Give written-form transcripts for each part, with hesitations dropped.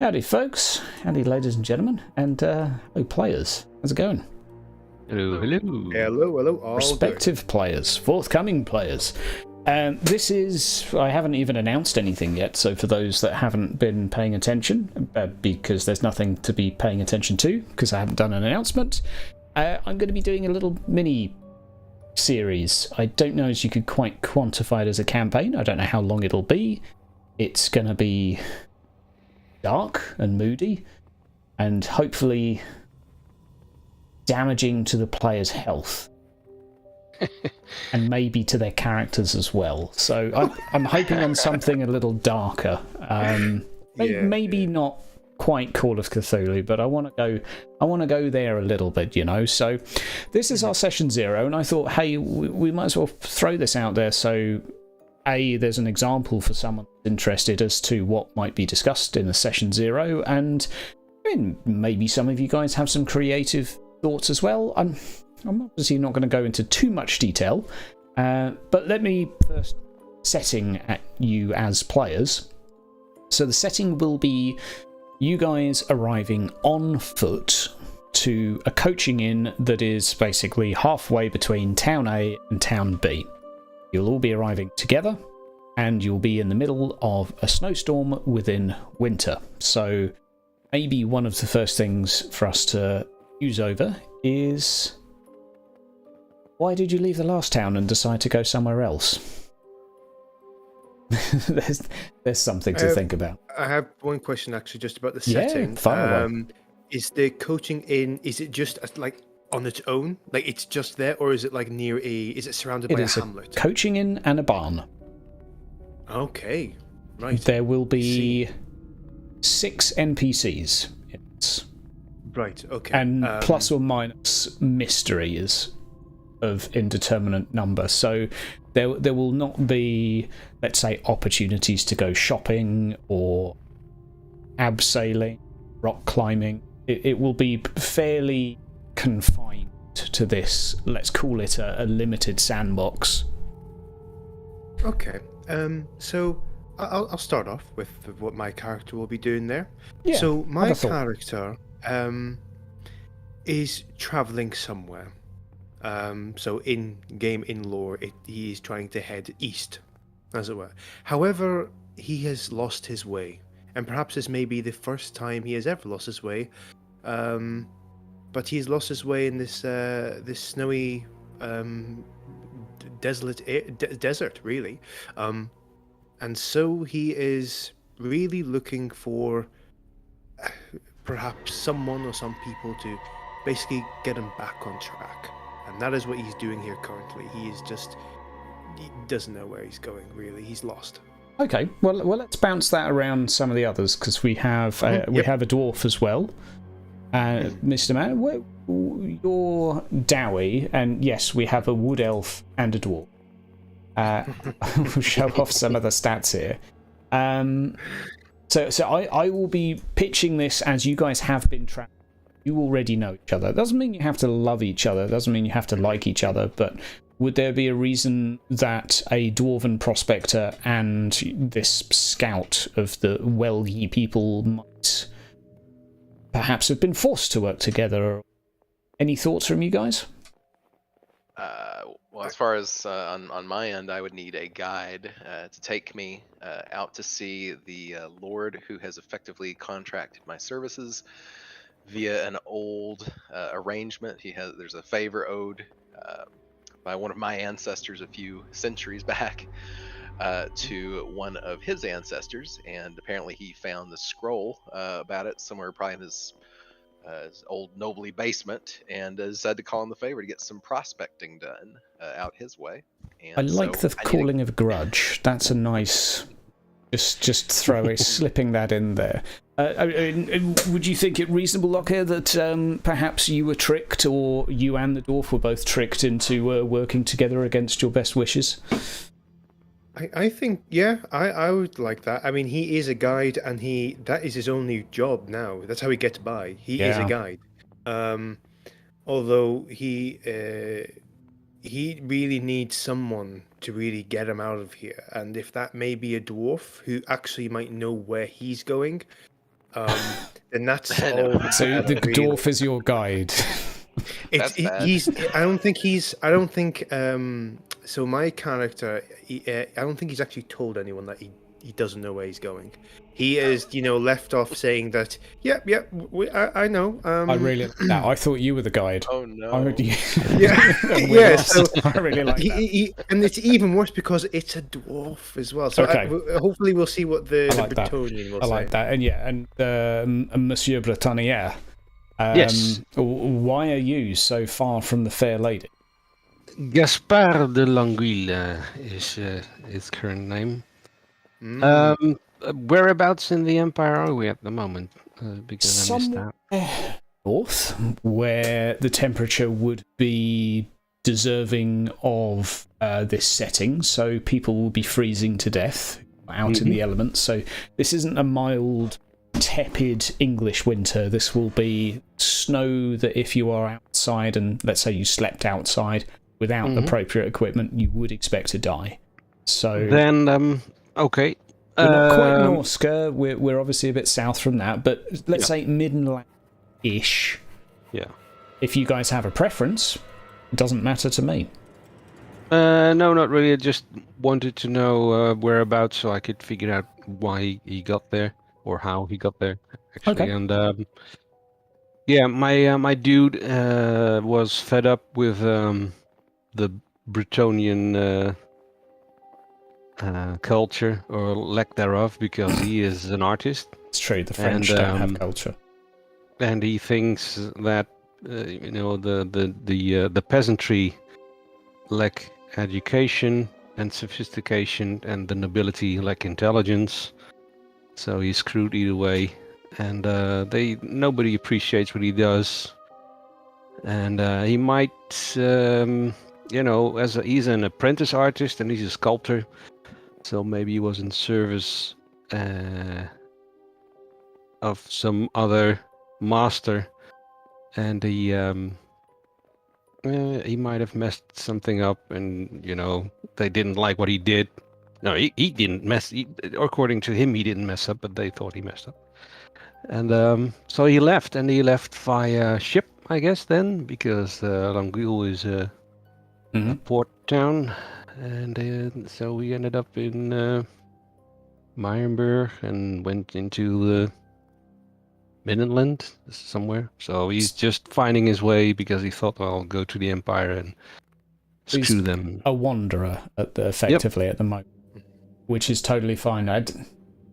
Howdy, folks. Howdy, ladies and gentlemen. And, hello, players. How's it going? Hello, hello. Hello, all Prospective players, forthcoming players. This is... I haven't even announced anything yet, so for those that haven't been paying attention, because there's nothing to be paying attention to, because I haven't done an announcement, I'm going to be doing a little mini series. I don't know as you could quite quantify it as a campaign. I don't know how long it'll be. It's going to be dark and moody, and hopefully damaging to the player's health. And maybe to their characters as well. So I'm hoping on something a little darker. Maybe not quite Call of Cthulhu, but I want to go there a little bit, you know. So this is our session 0, and I thought, hey, we might as well throw this out there so there's an example for someone interested as to what might be discussed in the session 0, and I mean, maybe some of you guys have some creative thoughts as well. I'm obviously not going to go into too much detail, but let me first setting at you as players. So the setting will be you guys arriving on foot to a coaching inn that is basically halfway between Town A and Town B. You'll all be arriving together, and you'll be in the middle of a snowstorm within winter. So maybe one of the first things for us to use over is, why did you leave the last town and decide to go somewhere else? there's something to think about. I have one question actually, just about the setting. Fire away. Is the coaching inn? Is it just like on its own? Like it's just there, or is it like near a? Is it surrounded by a hamlet? Coaching inn and a barn. Okay, right. There will be 6 NPCs. Right. Okay. And plus or minus mysteries of indeterminate number. So there will not be, let's say, opportunities to go shopping or abseiling, rock climbing. It will be fairly confined to this, let's call it a limited sandbox. Okay. So I'll start off with what my character will be doing there. Yeah, so my character is traveling somewhere. So in game, in lore, he is trying to head east, as it were. However, he has lost his way, and perhaps this may be the first time he has ever lost his way. But he's lost his way in this snowy, desolate desert, really. And so he is really looking for perhaps someone or some people to basically get him back on track. And that is what he's doing here currently. He doesn't know where he's going, really. He's lost. Okay, well, let's bounce that around some of the others, because we have we have a dwarf as well. Mr. Man, you're Dowie, and yes, we have a wood elf and a dwarf. We'll show off some of the stats here. So I will be pitching this as you guys have been traveling. You already know each other. It doesn't mean you have to love each other. It doesn't mean you have to like each other. But would there be a reason that a dwarven prospector and this scout of the Well-Ye people might perhaps have been forced to work together? Any thoughts from you guys? Well, as far as on my end, I would need a guide to take me out to see the Lord who has effectively contracted my services via an old arrangement. There's a favor owed by one of my ancestors a few centuries back to one of his ancestors, and apparently he found the scroll about it somewhere, probably in his old nobly basement, and decided to call in the favor to get some prospecting done out his way. And I like the calling of grudge. That's a nice... Just slipping that in there. Would you think it reasonable, Locker, that perhaps you were tricked, or you and the dwarf were both tricked into working together against your best wishes? I think, yeah, I would like that. I mean, he is a guide, and that is his only job now. That's how he gets by. He is a guide. Although he really needs someone to really get him out of here. And if that may be a dwarf who actually might know where he's going, then that's all. So the dwarf is your guide. That's bad. I don't think. So my character, I don't think he's actually told anyone that he doesn't know where he's going. He is, left off saying that. I know. I really like that. I thought you were the guide. Oh no. Yeah. So I really like that. And it's even worse because it's a dwarf as well. So Okay. hopefully we'll see what the like that. Bretonian will I say. like that. And Monsieur Bretonnier. Yes. Why are you so far from the fair lady? Gaspard de Languille is his current name. Whereabouts in the Empire are we at the moment? Because I missed that. North, where the temperature would be deserving of this setting, so people will be freezing to death out in the elements. So this isn't a mild, tepid English winter. This will be snow that if you are outside and let's say you slept outside without appropriate equipment, you would expect to die. So then, okay. We're not quite Norska. We're obviously a bit south from that, but let's say Midland-ish. Yeah. If you guys have a preference, it doesn't matter to me. No, not really. I just wanted to know whereabouts so I could figure out why he got there or how he got there. Actually, Okay. And my dude was fed up with the Bretonian culture or lack thereof because he is an artist. It's true. The French don't have culture, and he thinks that the peasantry lack education and sophistication, and the nobility lack intelligence. So he's screwed either way, and nobody appreciates what he does. And he might, he's an apprentice artist and he's a sculptor, so maybe he was in service of some other master, and he might have messed something up, and they didn't like what he did. No, he didn't mess. According to him, he didn't mess up, but they thought he messed up. And so he left, and he left via ship, I guess, then, because Languille is a port town, and so we ended up in Meyerburg and went into Midland somewhere. So he's just finding his way because he thought, well, I'll go to the Empire and screw them. A wanderer, effectively, at the moment, which is totally fine.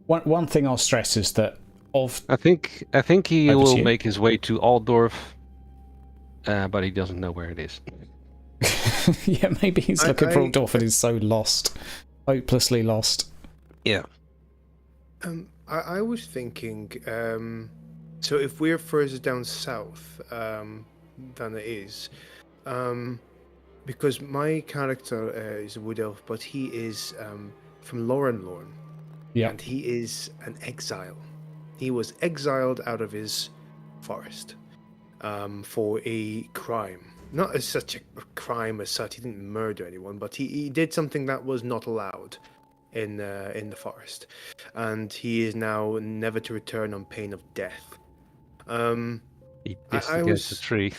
One thing I'll stress is that I think he will make his way to Altdorf, but he doesn't know where it is. Yeah, maybe he's looking for Altdorf and he's so lost, hopelessly lost. Yeah. I was thinking, so if we're further down south than it is, because my character is a wood elf, but he is from Lorne, and he is an exile. He was exiled out of his forest for a crime. Not as such a crime as such. He didn't murder anyone, but he did something that was not allowed in the forest, and he is now never to return on pain of death. He pissed against a tree.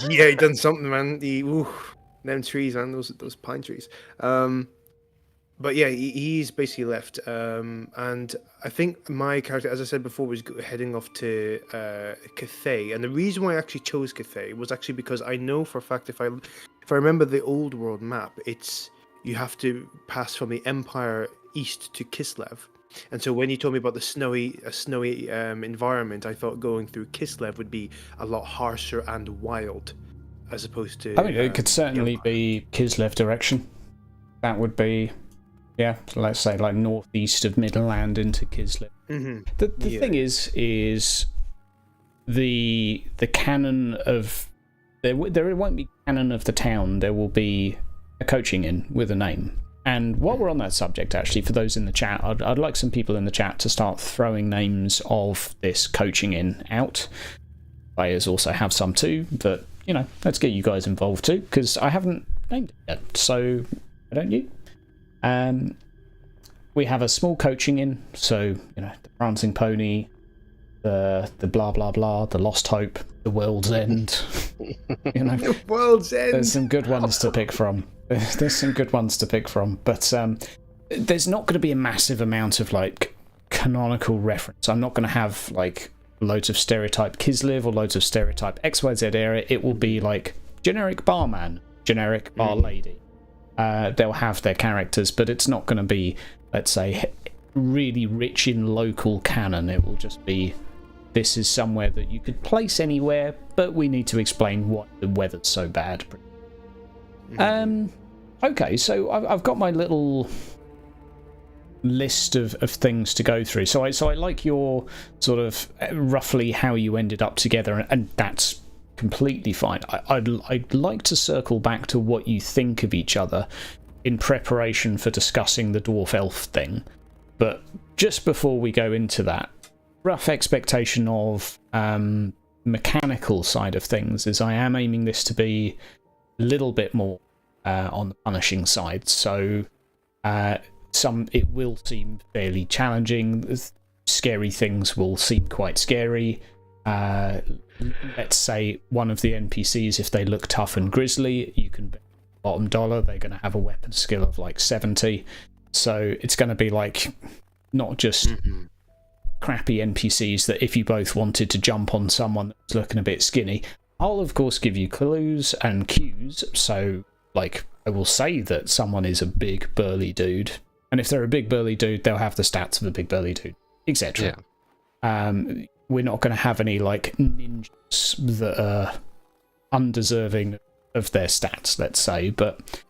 Yeah, he done something, man. Them trees, man. Those pine trees. But yeah, he's basically left. And I think my character, as I said before, was heading off to Cathay. And the reason why I actually chose Cathay was actually because I know for a fact, if I remember the old world map, you have to pass from the Empire east to Kislev. And so when you told me about the snowy environment, I thought going through Kislev would be a lot harsher and wild, as opposed to. I mean, it could certainly be Kislev direction. That would be, let's say like northeast of Midland into Kislev. Mm-hmm. The thing is the canon of there won't be canon of the town. There will be a coaching inn with a name. And while we're on that subject, actually, for those in the chat, I'd like some people in the chat to start throwing names of this coaching inn out. Players also have some too, but, let's get you guys involved too, because I haven't named it yet, so why don't you? we have a small coaching in, so the Prancing Pony, the blah blah blah, the Lost Hope, the World's End. The World's End. There's some good ones to pick from. There's some good ones to pick from, but there's not going to be a massive amount of canonical reference. I'm not going to have loads of stereotype Kislev or loads of stereotype XYZ era. It will be generic barman, generic bar lady. They'll have their characters, but it's not going to be, let's say, really rich in local canon. It will just be, this is somewhere that you could place anywhere, but we need to explain what the weather's so bad. Okay, so I've got my little list of things to go through. So I like your sort of roughly how you ended up together, and that's completely fine. I'd like to circle back to what you think of each other in preparation for discussing the dwarf elf thing. But just before we go into that, rough expectation of mechanical side of things is I am aiming this to be a little bit more on the punishing side. So it will seem fairly challenging. Scary things will seem quite scary. Let's say one of the NPCs, if they look tough and grisly, you can bet bottom dollar they're going to have a weapon skill of 70. So it's going to be not just crappy NPCs that if you both wanted to jump on someone that's looking a bit skinny, I'll of course give you clues and cues. So I will say that someone is a big burly dude, and if they're a big burly dude, they'll have the stats of a big burly dude, etc. We're not going to have any ninjas that are undeserving of their stats, let's say. But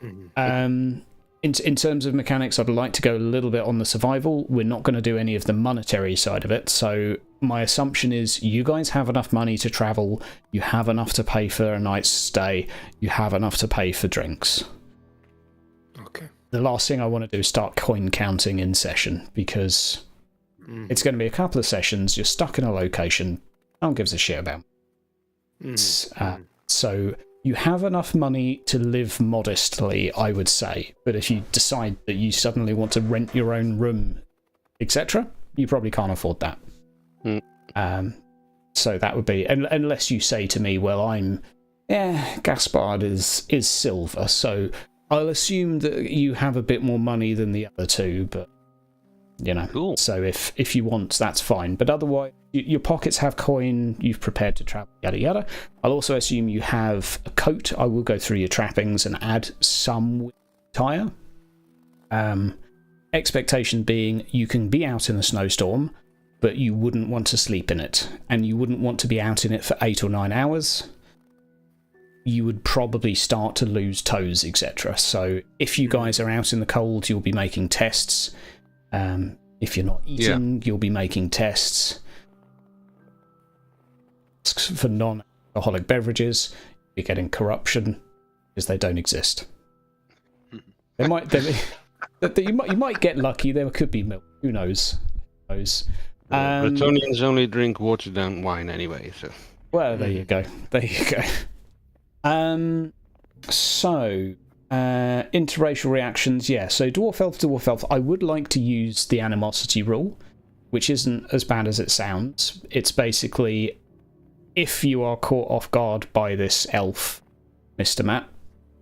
in terms of mechanics, I'd like to go a little bit on the survival. We're not going to do any of the monetary side of it. So my assumption is you guys have enough money to travel. You have enough to pay for a night's stay. You have enough to pay for drinks. Okay. The last thing I want to do is start coin counting in session, because it's going to be a couple of sessions. You're stuck in a location. No one gives a shit about it. So you have enough money to live modestly, I would say. But if you decide that you suddenly want to rent your own room, etc., you probably can't afford that. So that would be, unless you say to me, well, Gaspard is silver, so I'll assume that you have a bit more money than the other two, but cool. So if you want, that's fine. But otherwise, your pockets have coin, you've prepared to travel, yada yada. I'll also assume you have a coat. I will go through your trappings and add some attire. Expectation being you can be out in a snowstorm, but you wouldn't want to sleep in it, and you wouldn't want to be out in it for 8 or 9 hours. You would probably start to lose toes, etc. So if you guys are out in the cold, you'll be making tests. If you're not eating, you'll be making tests for non-alcoholic beverages. You're getting corruption because they don't exist. You might get lucky. There could be milk. Who knows? Bretonians only drink watered down wine anyway. So there you go. So. Interracial reactions, so dwarf elf. I would like to use the animosity rule, which isn't as bad as it sounds. It's basically, if you are caught off guard by this elf, Mr. Matt,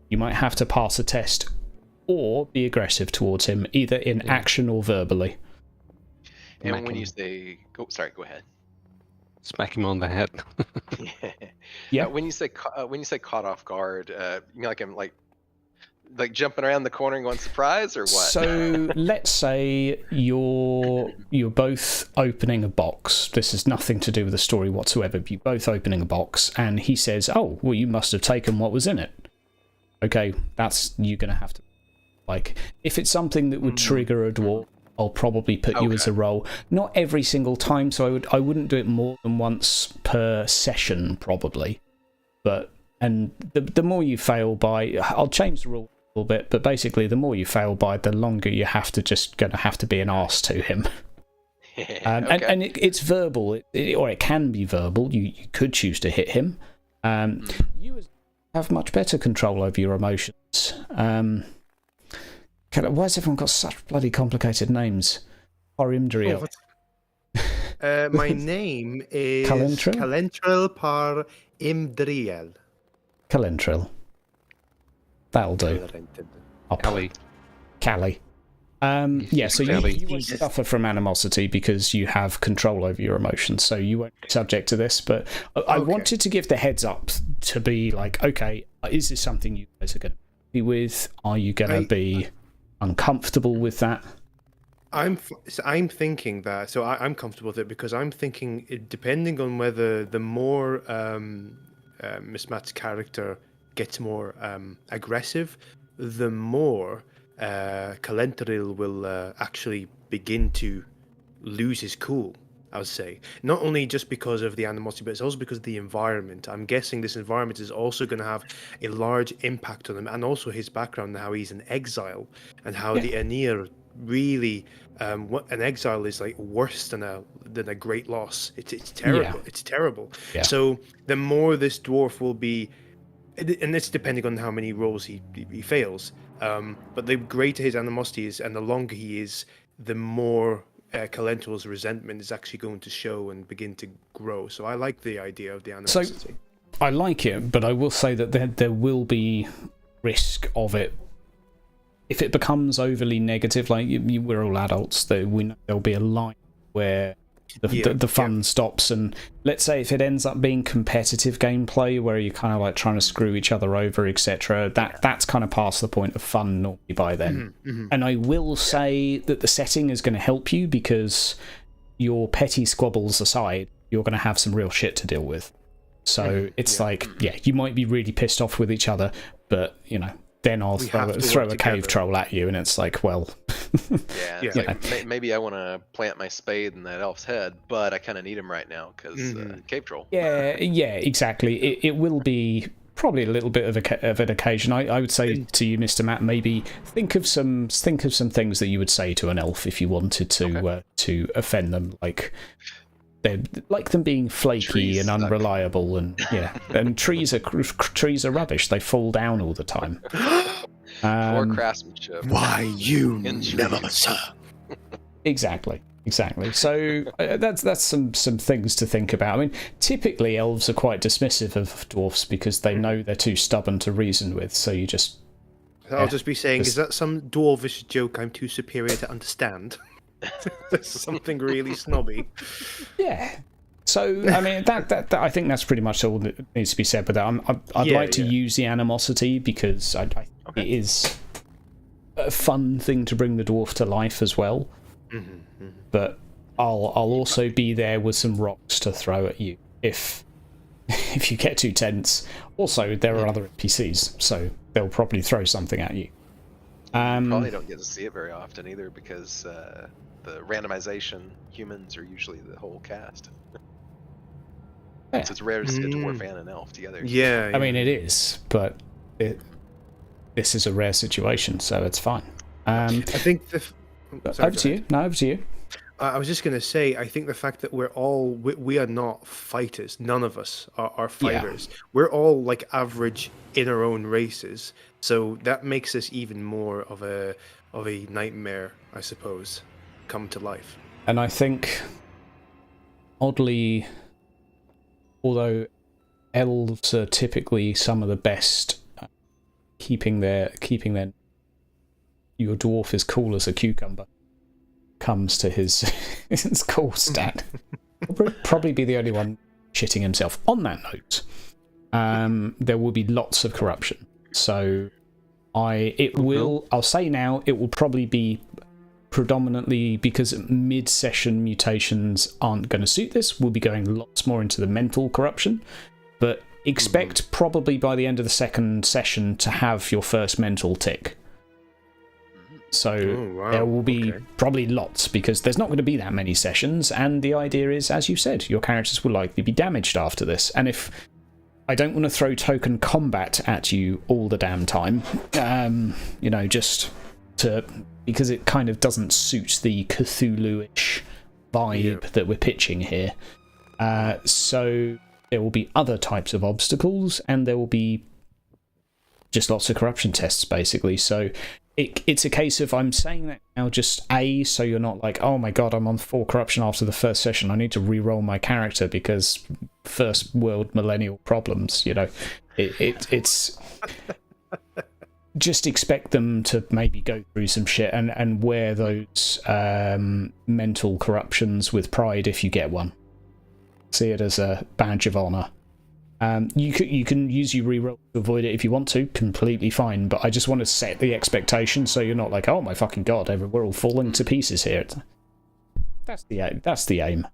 you might have to pass a test or be aggressive towards him, either in action or verbally. And when you say go ahead. Smack him on the head. Yeah. When you say caught off guard, you mean I'm jumping around the corner and going surprise, or what? So let's say you're both opening a box. This has nothing to do with the story whatsoever. You're both opening a box, and he says, "Oh, well, you must have taken what was in it." Okay, that's you're gonna have to if it's something that would trigger a dwarf, I'll probably put you as a roll. Not every single time, so I wouldn't do it more than once per session, probably. And the more you fail by, I'll change the rule a little bit, but basically the more you fail by, the longer you have to be an arse to him. And it's verbal, or it can be verbal. You could choose to hit him. You have much better control over your emotions. Why has everyone got such bloody complicated names? Horimdriel. My name is Calentril? Calentril par Imdriel. Calentril. That'll do. Ellie. Callie. Yeah, so you won't suffer from animosity because you have control over your emotions, so you won't be subject to this. But I wanted to give the heads up to be like, okay, is this something you guys are going to be with? Are you going to be uncomfortable with that? I'm thinking that, so I'm comfortable with it because I'm thinking, depending on whether the more Miss Matt's character gets more aggressive, the more Calentril will actually begin to lose his cool, I would say. Not only just because of the animosity, but it's also because of the environment. I'm guessing this environment is also going to have a large impact on him, and also his background, how he's an exile, and how the Aenir really, what an exile is like worse than a great loss. It's terrible. It's terrible. Yeah. So the more this dwarf will be, and it's depending on how many rolls he fails. But the greater his animosity is, and the longer he is, the more Calentril's resentment is actually going to show and begin to grow. So I like the idea of the animosity. So I like it, but I will say that there will be risk of it. If it becomes overly negative, like we're all adults, we know there'll be a line where the fun stops, and let's say if it ends up being competitive gameplay where you're kind of like trying to screw each other over, etc., that's kind of past the point of fun normally by then. And I will say that the setting is going to help you because your petty squabbles aside, you're going to have some real shit to deal with. So it's like, you might be really pissed off with each other, but then I'll throw a cave troll at you, and it's like, well... like, maybe I want to plant my spade in that elf's head, but I kind of need him right now because cave troll. Yeah, exactly. It will be probably a little bit of an occasion. I would say to you, Mr. Matt, maybe think of some things that you would say to an elf if you wanted to offend them, like them being flaky and unreliable, and and trees are rubbish. They fall down all the time. Poor craftsmanship. Why you never, sir? Exactly. So that's some things to think about. I mean, typically elves are quite dismissive of dwarfs because they know they're too stubborn to reason with. So you just... I'll just be saying, is that some dwarvish joke I'm too superior to understand? That's something really snobby. Yeah. So, I mean, that I think that's pretty much all that needs to be said. But I'd like to use the animosity because it is a fun thing to bring the dwarf to life as well. But I'll also be there with some rocks to throw at you if you get too tense. Also, there are other NPCs, so they'll probably throw something at you. Probably don't get to see it very often either because the randomization humans are usually the whole cast. So it's rare to see a dwarf and an elf together. Yeah. I mean, it is, but this is a rare situation, so it's fine. I think over to you. I was just going to say, I think the fact that we are not fighters. None of us are fighters. Yeah. We're all like average in our own races. So that makes us even more of a nightmare, I suppose, come to life. And I think, oddly, although elves are typically some of the best keeping their your dwarf is cool as a cucumber comes to his cool stat. He'll probably be the only one shitting himself. On that note, there will be lots of corruption. So I'll say now, it will probably be predominantly because mid-session mutations aren't going to suit this. We'll be going lots more into the mental corruption, but expect probably by the end of the second session to have your first mental tick. So there will be probably lots because there's not going to be that many sessions, and the idea is, as you said, your characters will likely be damaged after this. And if I don't want to throw token combat at you all the damn time, just because it kind of doesn't suit the Cthulhu-ish vibe that we're pitching here. So there will be other types of obstacles, and there will be just lots of corruption tests, basically. So it's a case of I'm saying that now just so you're not like, oh my god, I'm on 4 corruption after the first session, I need to re-roll my character because first world millennial problems, you know. It's just expect them to maybe go through some shit and wear those mental corruptions with pride if you get one. See it as a badge of honour. You can use your reroll to avoid it if you want to, completely fine, but I just want to set the expectation so you're not like, oh my fucking god, we're all falling to pieces here. That's the aim.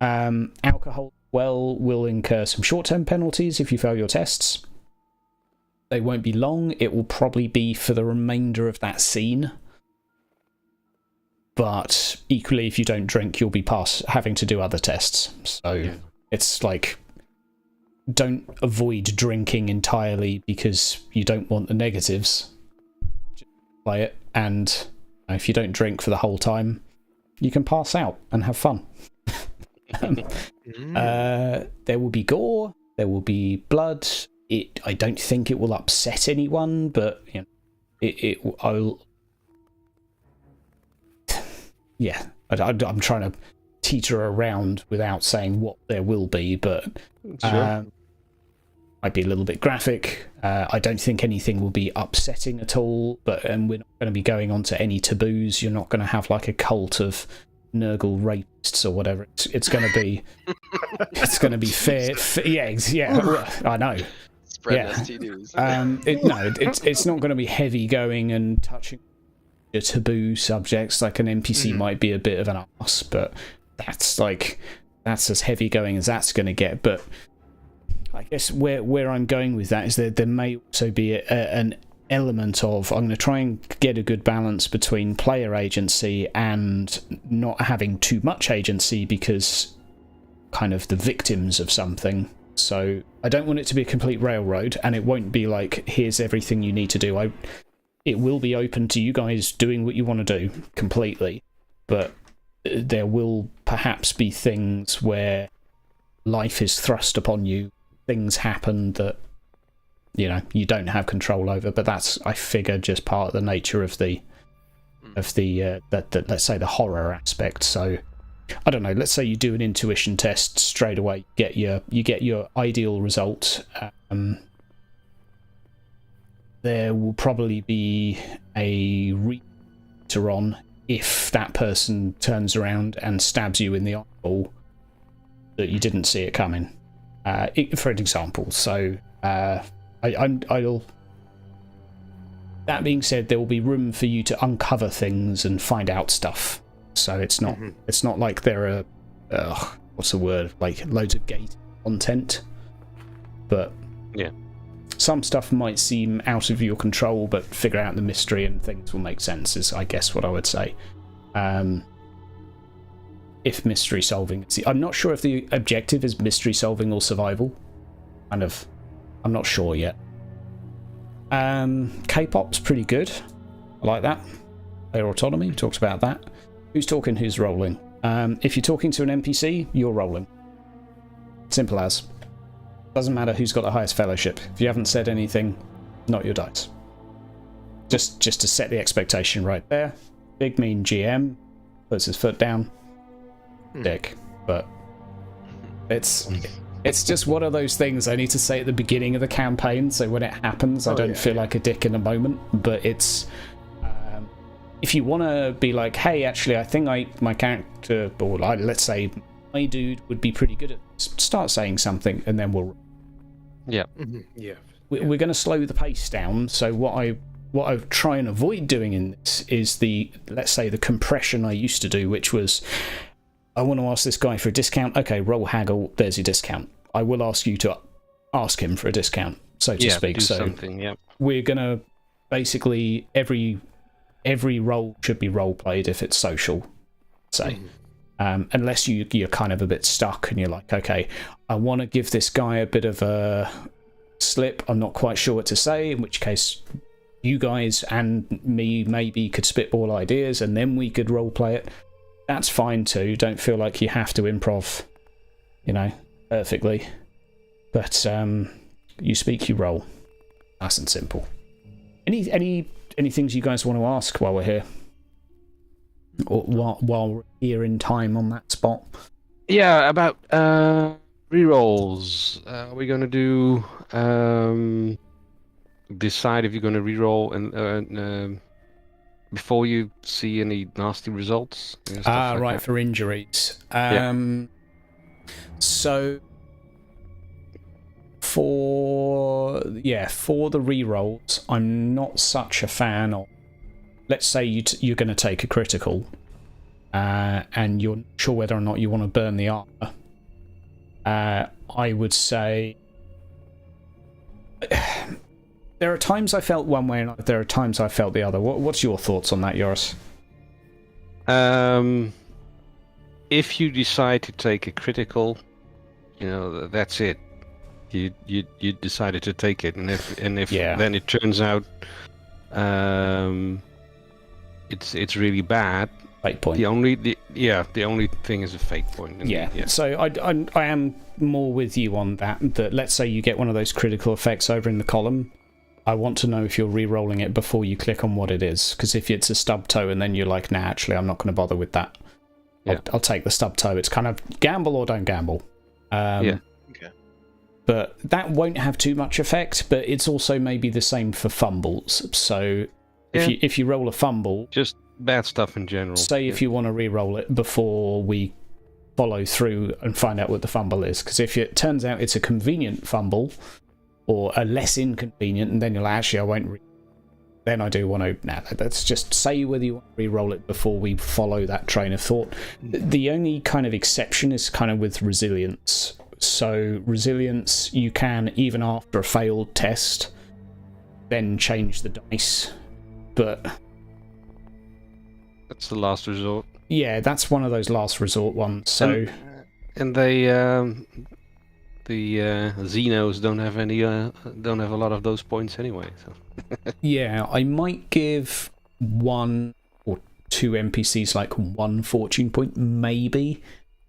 Alcohol will incur some short-term penalties if you fail your tests. They won't be long, it will probably be for the remainder of that scene. But equally, if you don't drink, you'll be having to do other tests. So it's like, don't avoid drinking entirely because you don't want the negatives. Just play it, and if you don't drink for the whole time, you can pass out and have fun. There will be gore, there will be blood. I don't think it will upset anyone, but you know, I'm trying to teeter around without saying what there will be, but might be a little bit graphic. I don't think anything will be upsetting at all, and we're not going to be going on to any taboos. You're not going to have like a cult of Nurgle rapists or whatever. It's going to be fair. Yeah, I know. Spread STDs. It's not going to be heavy going and touching the taboo subjects. Like an NPC might be a bit of an arse, but that's as heavy going as that's going to get. But I guess where I'm going with that is that there may also be an element of, I'm going to try and get a good balance between player agency and not having too much agency because kind of the victims of something. So I don't want it to be a complete railroad, and it won't be like, here's everything you need to do. It will be open to you guys doing what you want to do completely, but there will perhaps be things where life is thrust upon you, things happen that you know you don't have control over, but that's, I figure, just part of the nature of the let's say the horror aspect. So I don't know, let's say you do an intuition test straight away, you get your ideal result. There will probably be a later on if that person turns around and stabs you in the eyeball that you didn't see it coming, for an example. So I'll. That being said, there will be room for you to uncover things and find out stuff. So it's not like there are what's the word, like loads of gate content, but yeah, some stuff might seem out of your control, but figure out the mystery and things will make sense, is I guess what I would say. If mystery solving, I'm not sure if the objective is mystery solving or survival. I'm not sure yet. K-pop's pretty good. I like that. Player autonomy, talks about that. Who's talking, who's rolling? If you're talking to an NPC, you're rolling. Simple as. Doesn't matter who's got the highest fellowship. If you haven't said anything, not your dice. Just to set the expectation right there. Big mean GM puts his foot down. Dick. But it's just one of those things I need to say at the beginning of the campaign, so when it happens I don't feel like a dick in a moment. But it's if you want to be like, hey, actually I think my character, or let's say my dude would be pretty good at this, start saying something and then we'll we're going to slow the pace down. So what I try and avoid doing in this is let's say the compression I used to do, which was, I want to ask this guy for a discount. Okay, roll haggle, there's your discount. I will ask you to ask him for a discount, so to speak. So we're going to basically, every role should be role played if it's social, say. Unless you're kind of a bit stuck and you're like, okay, I want to give this guy a bit of a slip, I'm not quite sure what to say, in which case you guys and me maybe could spitball ideas and then we could role play it. That's fine too. Don't feel like you have to improv, perfectly. But you speak, you roll. Nice and simple. Any any things you guys want to ask while we're here? Or while we're here in time on that spot? Yeah, about rerolls. Are we gonna do decide if you're gonna reroll and before you see any nasty results? And stuff like Right, that? for injuries. So for the rerolls, I'm not such a fan of. Let's say you're going to take a critical, and you're not sure whether or not you want to burn the armor. I would say there are times I felt one way, and there are times I felt the other. What's your thoughts on that, Joris? If you decide to take a critical, that's it. You decided to take it, and if then it turns out it's really bad. Fate point. The only thing is a fate point. So I am more with you on that. That let's say you get one of those critical effects over in the column. I want to know if you're re-rolling it before you click on what it is. Because if it's a stub toe and then you're like, nah, actually, I'm not going to bother with that. I'll take the stub toe. It's kind of gamble or don't gamble. Okay. But that won't have too much effect. But it's also maybe the same for fumbles. So if you roll a fumble, just bad stuff in general. Say if you want to re-roll it before we follow through and find out what the fumble is. Because if it turns out it's a convenient fumble or a less inconvenient, and then you're like, actually, I won't. Then I do want to. Let's just say whether you want to re-roll it before we follow that train of thought. The only kind of exception is kind of with resilience. So resilience, you can, even after a failed test, then change the dice. But that's the last resort. Yeah, that's one of those last resort ones. So, and they, the Xenos don't have a lot of those points anyway. So. Yeah, I might give 1 or 2 NPCs like 1 fortune point, maybe,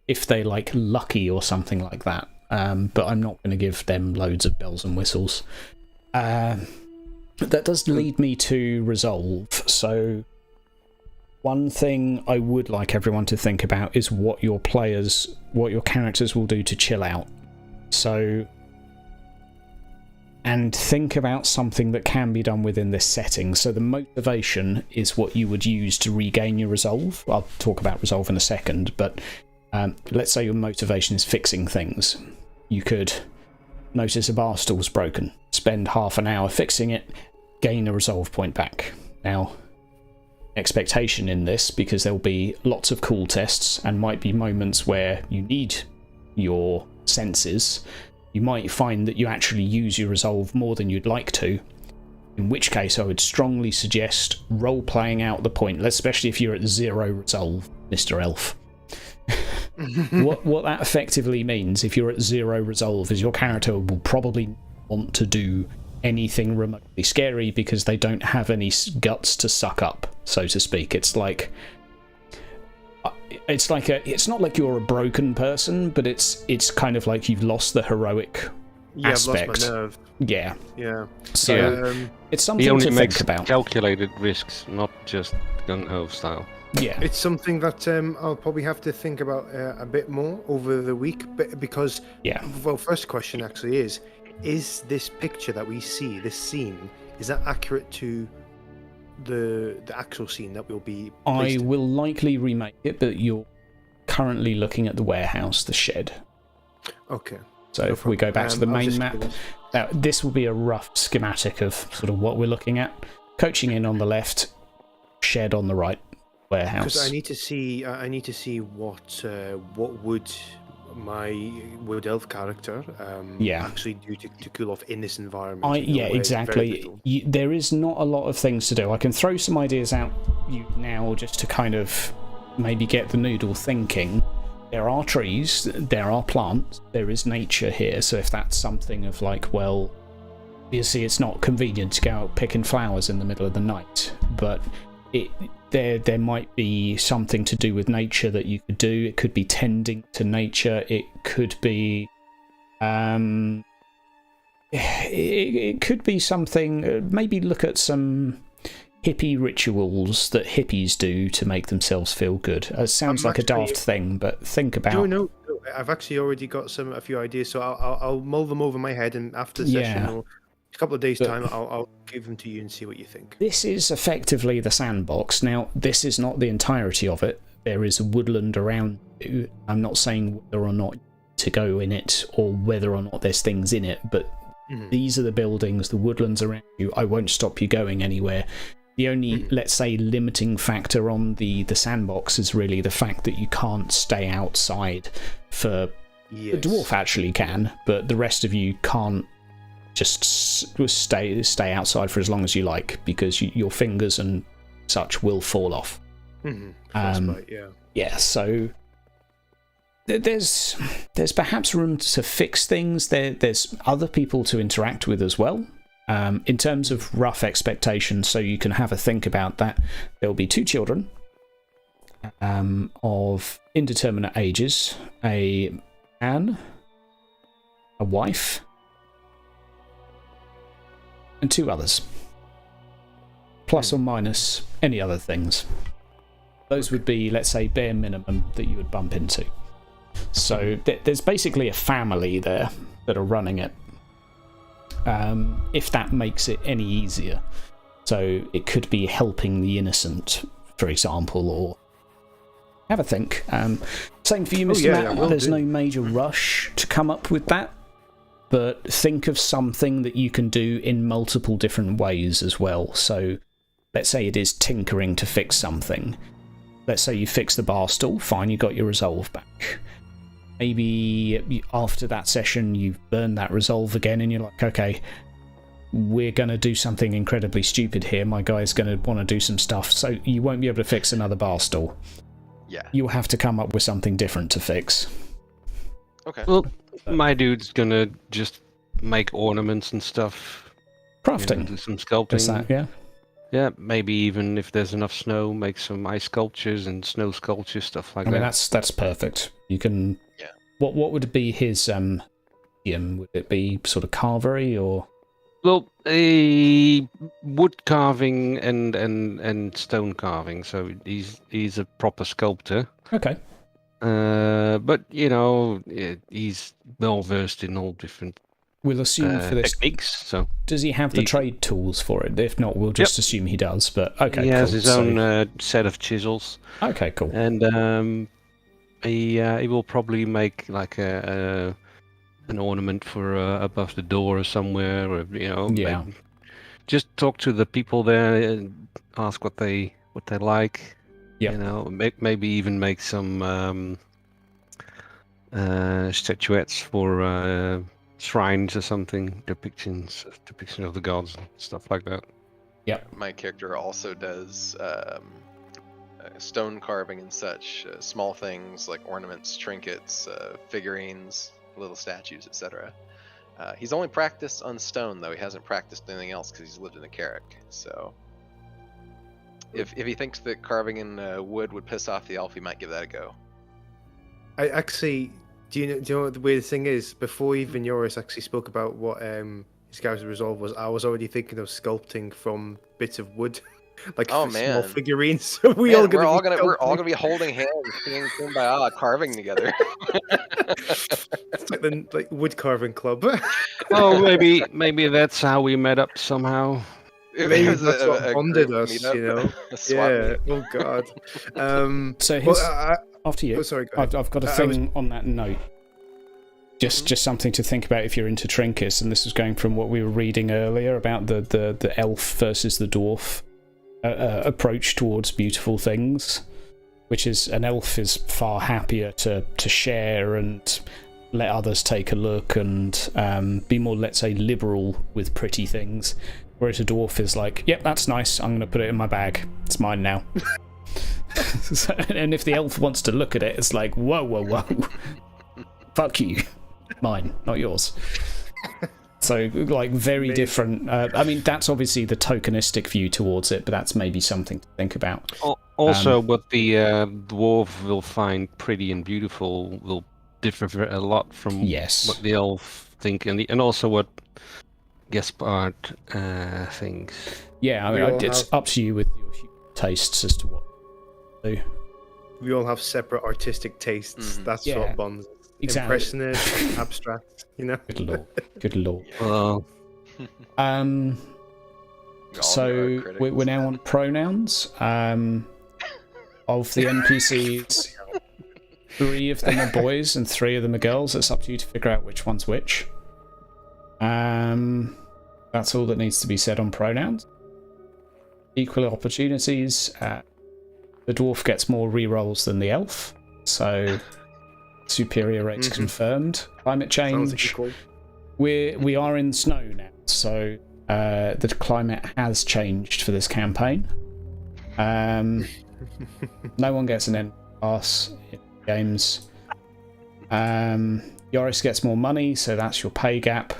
if they like lucky or something like that. But I'm not going to give them loads of bells and whistles. That does lead me to resolve. So one thing I would like everyone to think about is what your characters will do to chill out. So, and think about something that can be done within this setting. So the motivation is what you would use to regain your resolve. I'll talk about resolve in a second, but let's say your motivation is fixing things. You could notice a bar stool's broken, spend half an hour fixing it, gain a resolve point back. Now, expectation in this, because there'll be lots of cool tests and might be moments where you need your senses, you might find that you actually use your resolve more than you'd like to, in which case I would strongly suggest role-playing out the point, especially if you're at 0 resolve, Mr. Elf. What that effectively means, if you're at 0 resolve, is your character will probably want to do anything remotely scary because they don't have any guts to suck up, so to speak. It's not like you're a broken person, but it's kind of like you've lost the heroic aspect. I've lost my nerve. Yeah. So it's something to think about. Calculated risks, not just gung-ho style. Yeah, it's something that I'll probably have to think about a bit more over the week, because well, first question actually is this picture that we see, this scene, is that accurate to the actual scene that will be placed? I will likely remake it, but you're currently looking at the warehouse, the shed. Okay. So if we go back to the main map, now this will be a rough schematic of sort of what we're looking at. Coaching in on the left, shed on the right, warehouse. Because I need to see what would my wood elf character actually do to cool off in this environment. Exactly. There is not a lot of things to do. I can throw some ideas out you now just to kind of maybe get the noodle thinking. There are trees, there are plants, there is nature here, so if that's something of like, well, you see, it's not convenient to go out picking flowers in the middle of the night, but there might be something to do with nature that you could do. It could be tending to nature. It could be it could be something. Maybe look at some hippie rituals that hippies do to make themselves feel good. It sounds like a daft thing, but think about... No, I've actually already got a few ideas, so I'll mull them over my head, and after the session, or a couple of days' time, I'll give them to you and see what you think. This is effectively the sandbox. Now, this is not the entirety of it. There is a woodland around you. I'm not saying whether or not to go in it or whether or not there's things in it, but these are the buildings, the woodlands around you. I won't stop you going anywhere. The only, let's say, limiting factor on the sandbox is really the fact that you can't stay outside for... The dwarf actually can, but the rest of you can't just stay outside for as long as you like, because your fingers and such will fall off. Yeah, so there's perhaps room to fix things. There's other people to interact with as well. In terms of rough expectations, so you can have a think about that, there'll be 2 children of indeterminate ages, a man, a wife, and 2 others, plus or minus any other things. Those would be, let's say, bare minimum that you would bump into. So there's basically a family there that are running it, if that makes it any easier. So it could be helping the innocent, for example, or have a think. Same for you, Mr. Matt. There's no major rush to come up with that, but think of something that you can do in multiple different ways as well. So let's say it is tinkering to fix something. Let's say you fix the bar stool, fine, you got your resolve back. Maybe after that session you've burned that resolve again and you're like, okay, we're going to do something incredibly stupid here. My guy's going to want to do some stuff, so you won't be able to fix another bar stool. Yeah. You'll have to come up with something different to fix. Okay. Well, my dude's going to just make ornaments and stuff. Crafting. Do some sculpting. Is that, yeah? Yeah, maybe even if there's enough snow, make some ice sculptures and snow sculptures, stuff like that. I mean, that's perfect. You can... Yeah. What would be his medium? Would it be sort of carvery or... Well, a wood carving and stone carving, so he's a proper sculptor. Okay. But, he's well versed in all different We'll assume for this techniques. So does he have the trade tools for it? If not, we'll just assume he does. But okay, he has his own set of chisels. Okay, cool. And he will probably make like an ornament for above the door or somewhere, or Yeah. Just talk to the people there and ask what they like. Yeah. Maybe even make some statuettes for. Shrines or something, depiction of the gods and stuff like that. Yep. My character also does stone carving and such, small things like ornaments, trinkets, figurines, little statues, etc. He's only practiced on stone, though. He hasn't practiced anything else because he's lived in a Carrick. So if he thinks that carving in wood would piss off the elf, he might give that a go. I actually... Do you know what the weird thing is? Before even Joris actually spoke about what his character's resolve was, I was already thinking of sculpting from bits of wood, like small figurines. We're all gonna be holding hands, singing Kumbaya, carving together. It's like the wood carving club. Oh, maybe that's how we met up somehow. Maybe that's what bonded us, Yeah. Oh God. So after you. Oh, sorry, I've got a thing on that note. Just something to think about if you're into trinkets, and this is going from what we were reading earlier about the elf versus the dwarf approach towards beautiful things, which is an elf is far happier to share and let others take a look and be more, let's say, liberal with pretty things, whereas a dwarf is like, yep, that's nice, I'm going to put it in my bag, it's mine now. And if the elf wants to look at it, it's like, whoa. Fuck you. Mine, not yours. So, like, very different. I mean, that's obviously the tokenistic view towards it, but that's maybe something to think about. Also, what the dwarf will find pretty and beautiful will differ a lot from what the elf think, and also what guest part things. Yeah, I We mean, all it's have- up to you with your tastes as to what to do. We all have separate artistic tastes. That's Yeah, what bonds. exactly. Impressionist, abstract. You know. Good lord. Good lord. Well, So we're now on pronouns. Of the NPCs, 3 of them are boys and 3 of them are girls. It's up to you to figure out which one's which. That's all that needs to be said on pronouns. Equal opportunities. The dwarf gets more rerolls than the elf, so superior rates confirmed. Climate change. Equal. We are in snow now, so the climate has changed for this campaign. No one gets an end pass in games. Yoris gets more money, so that's your pay gap.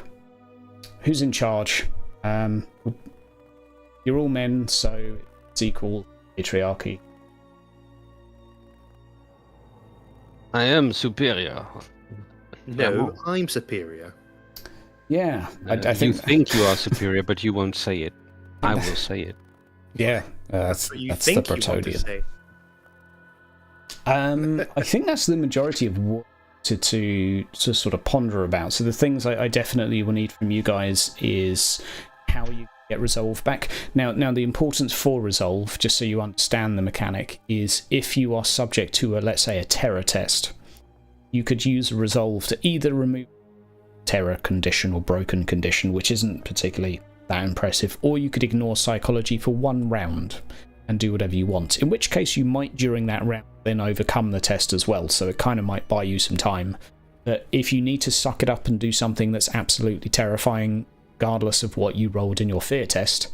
Who's in charge? You're all men, so it's equal patriarchy. I am superior. No, I'm superior. Yeah, I You think. think you are superior, but you won't say it. I will say it. Yeah, that's But you the think you want to Bretonian. say. I think that's the majority of what to sort of ponder about. So the things I definitely will need from you guys is how you get resolve back. Now the importance for resolve, just so you understand the mechanic, is if you are subject to let's say a terror test, you could use resolve to either remove terror condition or broken condition, which isn't particularly that impressive, or you could ignore psychology for 1 round and do whatever you want, in which case you might during that round then overcome the test as well, so it kind of might buy you some time. But if you need to suck it up and do something that's absolutely terrifying regardless of what you rolled in your fear test,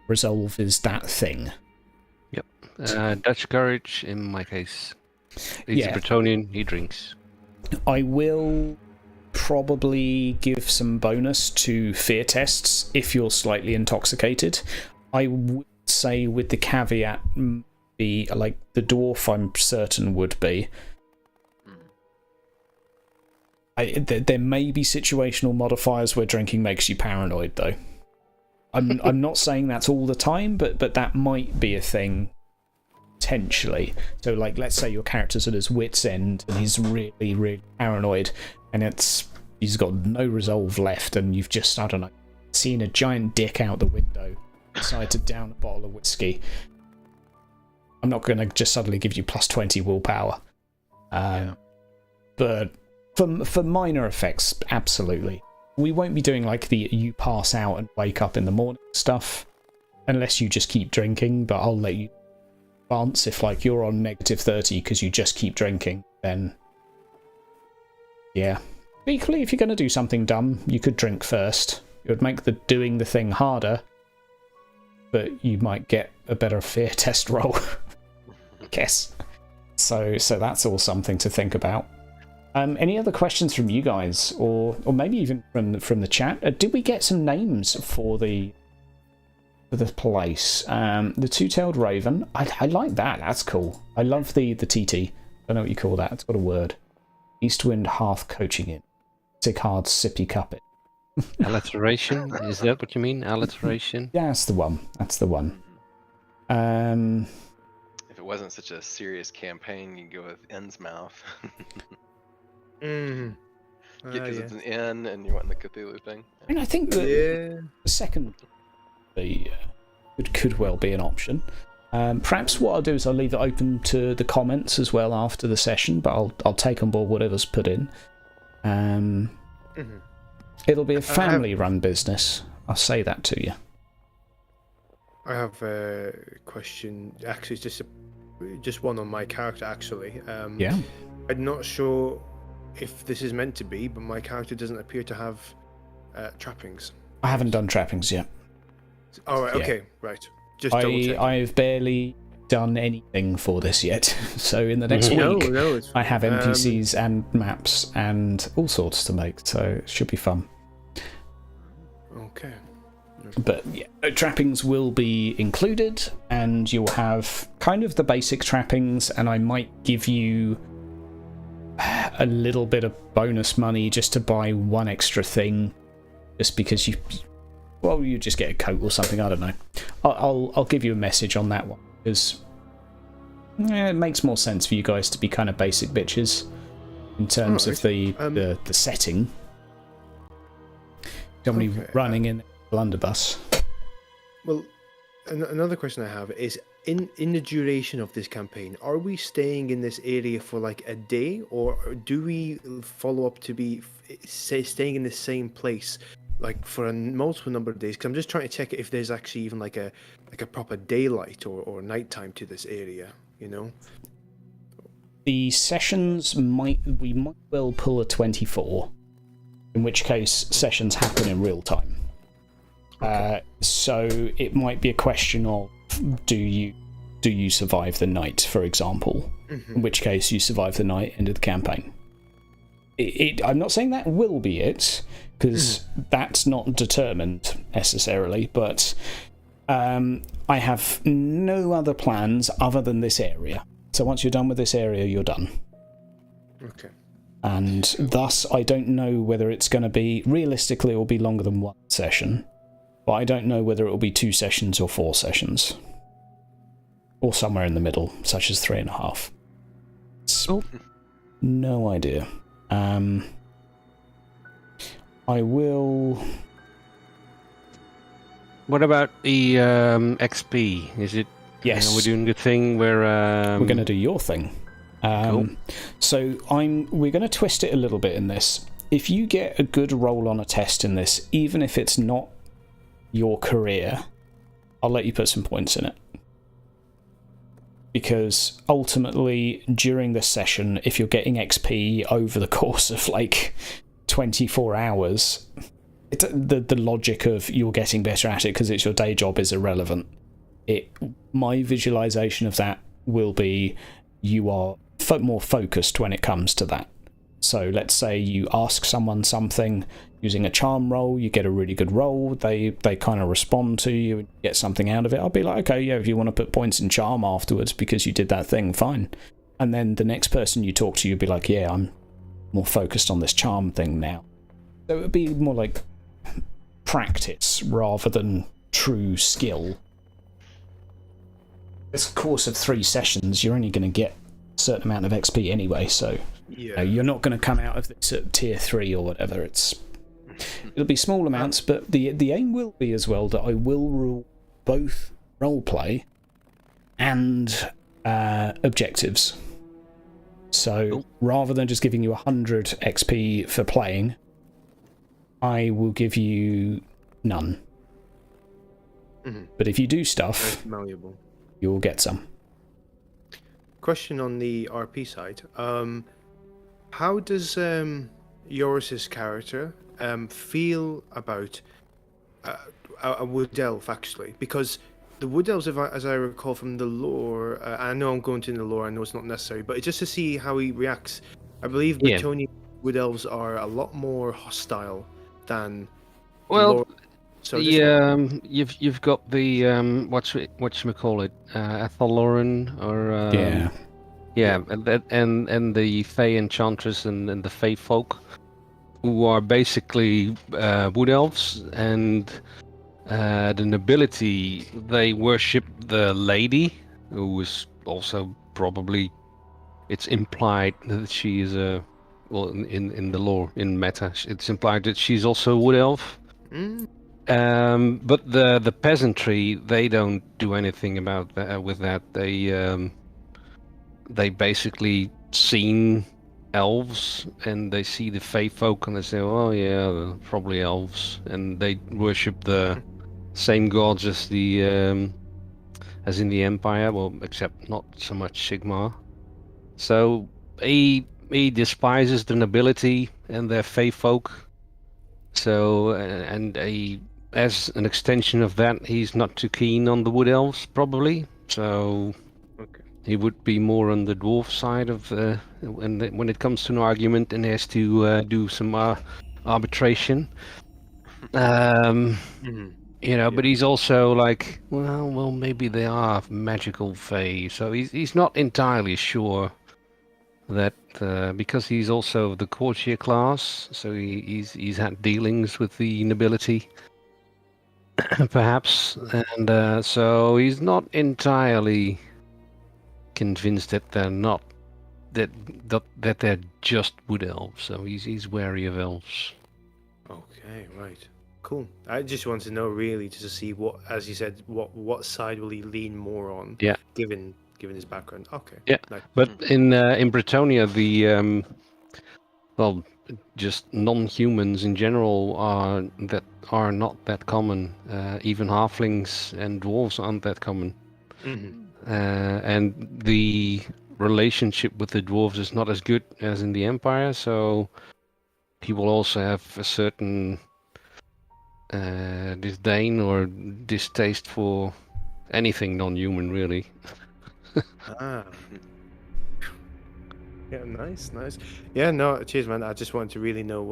resolve is that thing. Yep. Dutch courage in my case. He's Yeah. a Bretonian, he drinks. I will probably give some bonus to fear tests if you're slightly intoxicated. I would say with the caveat, be like the dwarf I'm certain would be. There may be situational modifiers where drinking makes you paranoid though. I'm not saying that's all the time, but that might be a thing potentially. So like let's say your character's at his wit's end and he's really, really paranoid and he's got no resolve left and you've just, I don't know, seen a giant dick out the window, decide to down a bottle of whiskey. I'm not going to just suddenly give you plus 20 willpower. But for minor effects, absolutely. We won't be doing like the you pass out and wake up in the morning stuff, unless you just keep drinking, but I'll let you advance if like you're on negative 30 because you just keep drinking, then yeah. Equally, if you're going to do something dumb, you could drink first. It would make the doing the thing harder, but you might get a better fear test roll. I guess. So that's all something to think about. Any other questions from you guys, or maybe even from the chat? Did we get some names for the place? The Two-Tailed Raven. I like that. That's cool. I love the TT. I don't know what you call that. It's got a word. Eastwind Hearth Coaching It. Sick hard sippy cuppet. Alliteration? Is that what you mean? Alliteration? Yeah, that's the one. That's the one. If it wasn't such a serious campaign, you could go with Innsmouth. Because it's an inn and you want the Cthulhu thing. I mean, I think that the second could well be an option. Perhaps what I'll do is I'll leave it open to the comments as well after the session, but I'll take on board whatever's put in. It'll be a family-run business. I'll say that to you. I have a question. Actually, it's just one on my character. Actually, Yeah. I'm not sure if this is meant to be, but my character doesn't appear to have trappings. I haven't done trappings yet. Oh, right, Yeah. okay, right. Just double check. I've barely done anything for this yet. So in the next No, week, it's I have NPCs and maps and all sorts to make, so it should be fun. Okay. But yeah, trappings will be included, and you'll have kind of the basic trappings, and I might give you a little bit of bonus money just to buy one extra thing, just because Well, you just get a coat or something. I don't know. I'll give you a message on that one because it makes more sense for you guys to be kind of basic bitches in terms of the setting. Don't want to be running in a blunderbuss. Well, another question I have is in the duration of this campaign, are we staying in this area for like a day, or do we follow up to be staying in the same place like for a multiple number of days? Because I'm just trying to check if there's actually even like a proper daylight or nighttime to this area, you know. The sessions we might well pull a 24, in which case sessions happen in real time. Okay. So it might be a question of do you survive the night, for example, in which case you survive the night, end of the campaign. I'm not saying that will be it, because that's not determined necessarily, but I have no other plans other than this area. So once you're done with this area, you're done. Okay. And thus, I don't know whether it's going to be... Realistically, it will be longer than one session, but I don't know whether it will be 2 sessions or 4 sessions. Or somewhere in the middle, such as 3.5. No idea. I will... What about the XP? Is it... Yes. We're doing the thing where... We're going to do your thing. Cool. So we're going to twist it a little bit in this. If you get a good roll on a test in this, even if it's not your career, I'll let you put some points in it. Because ultimately, during the session, if you're getting XP over the course of like 24 hours, the logic of you're getting better at it because it's your day job is irrelevant. My visualization of that will be you are more focused when it comes to that. So let's say you ask someone something using a charm roll, you get a really good roll, they kind of respond to you and get something out of it. I'll be like, okay, yeah, if you want to put points in charm afterwards because you did that thing, fine. And then the next person you talk to, you'll be like, yeah, I'm more focused on this charm thing now. So it would be more like practice rather than true skill. This course of 3 sessions, you're only going to get a certain amount of XP anyway, so you're not going to come out of this at tier 3 or whatever. It'll be small amounts, but the aim will be as well that I will rule both roleplay and objectives. So rather than just giving you 100 XP for playing, I will give you none. But if you do stuff, malleable, you'll get some. Question on the RP side. How does Joris's character feel about a wood elf, actually? Because the wood elves, as I recall from the lore, I know I'm going to the lore, I know it's not necessary, but just to see how he reacts, I believe Bretonian wood elves are a lot more hostile than lore. So you've got the whatchamacallit, Ethel-Lauren or and the Fey Enchantress and the Fey folk, who are basically wood elves, and the nobility, they worship the lady, who is also probably, it's implied that she is a, well, in the lore, in meta, it's implied that she's also a wood elf. But the peasantry, they don't do anything about that, with that. They basically seen elves and they see the Fey folk and they say, oh yeah, they're probably elves, and they worship the same gods as the as in the Empire, well, except not so much Sigmar. So he despises the nobility and their Fey folk. So as an extension of that, he's not too keen on the wood elves, probably. So he would be more on the dwarf side of when it comes to an argument and has to do some arbitration. But he's also like, well, maybe they are magical Fae. So he's not entirely sure that because he's also the courtier class, so he's had dealings with the nobility. perhaps, and so he's not entirely convinced that they're not that they're just wood elves. So he's wary of elves. Okay, right. Cool. I just want to know really just to see what, as you said, what side will he lean more on? Yeah. Given his background. Okay. Yeah. Nice. But in Bretonia, the well, just non-humans in general are not that common. Even halflings and dwarves aren't that common. Mhm. And the relationship with the dwarves is not as good as in the Empire, so people also have a certain disdain or distaste for anything non-human, really. Ah. Yeah, nice. Yeah, no, cheers, man. I just wanted to really know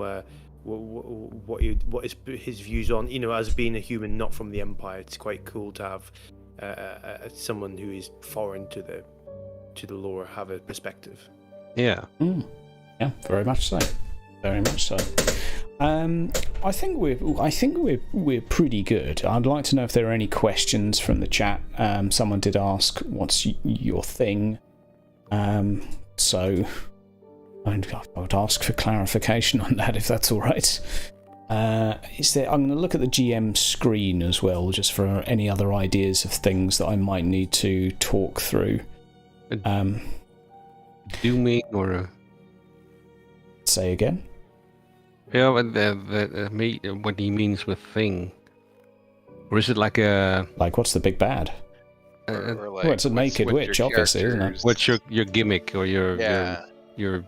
what is his views on, as being a human not from the Empire. It's quite cool to have someone who is foreign to the lore have a perspective. Yeah. Yeah, very much so. Very much so. I think we're pretty good. I'd like to know if there are any questions from the chat. Someone did ask, "What's your thing?" So I would ask for clarification on that, if that's all right. Is there? I'm going to look at the GM screen as well, just for any other ideas of things that I might need to talk through. Dooming or Say again. yeah, what he means with thing, or is it like a What's the big bad? Or Well, it's a naked what's witch, your obviously, isn't it? character's- what's your gimmick or Yeah. your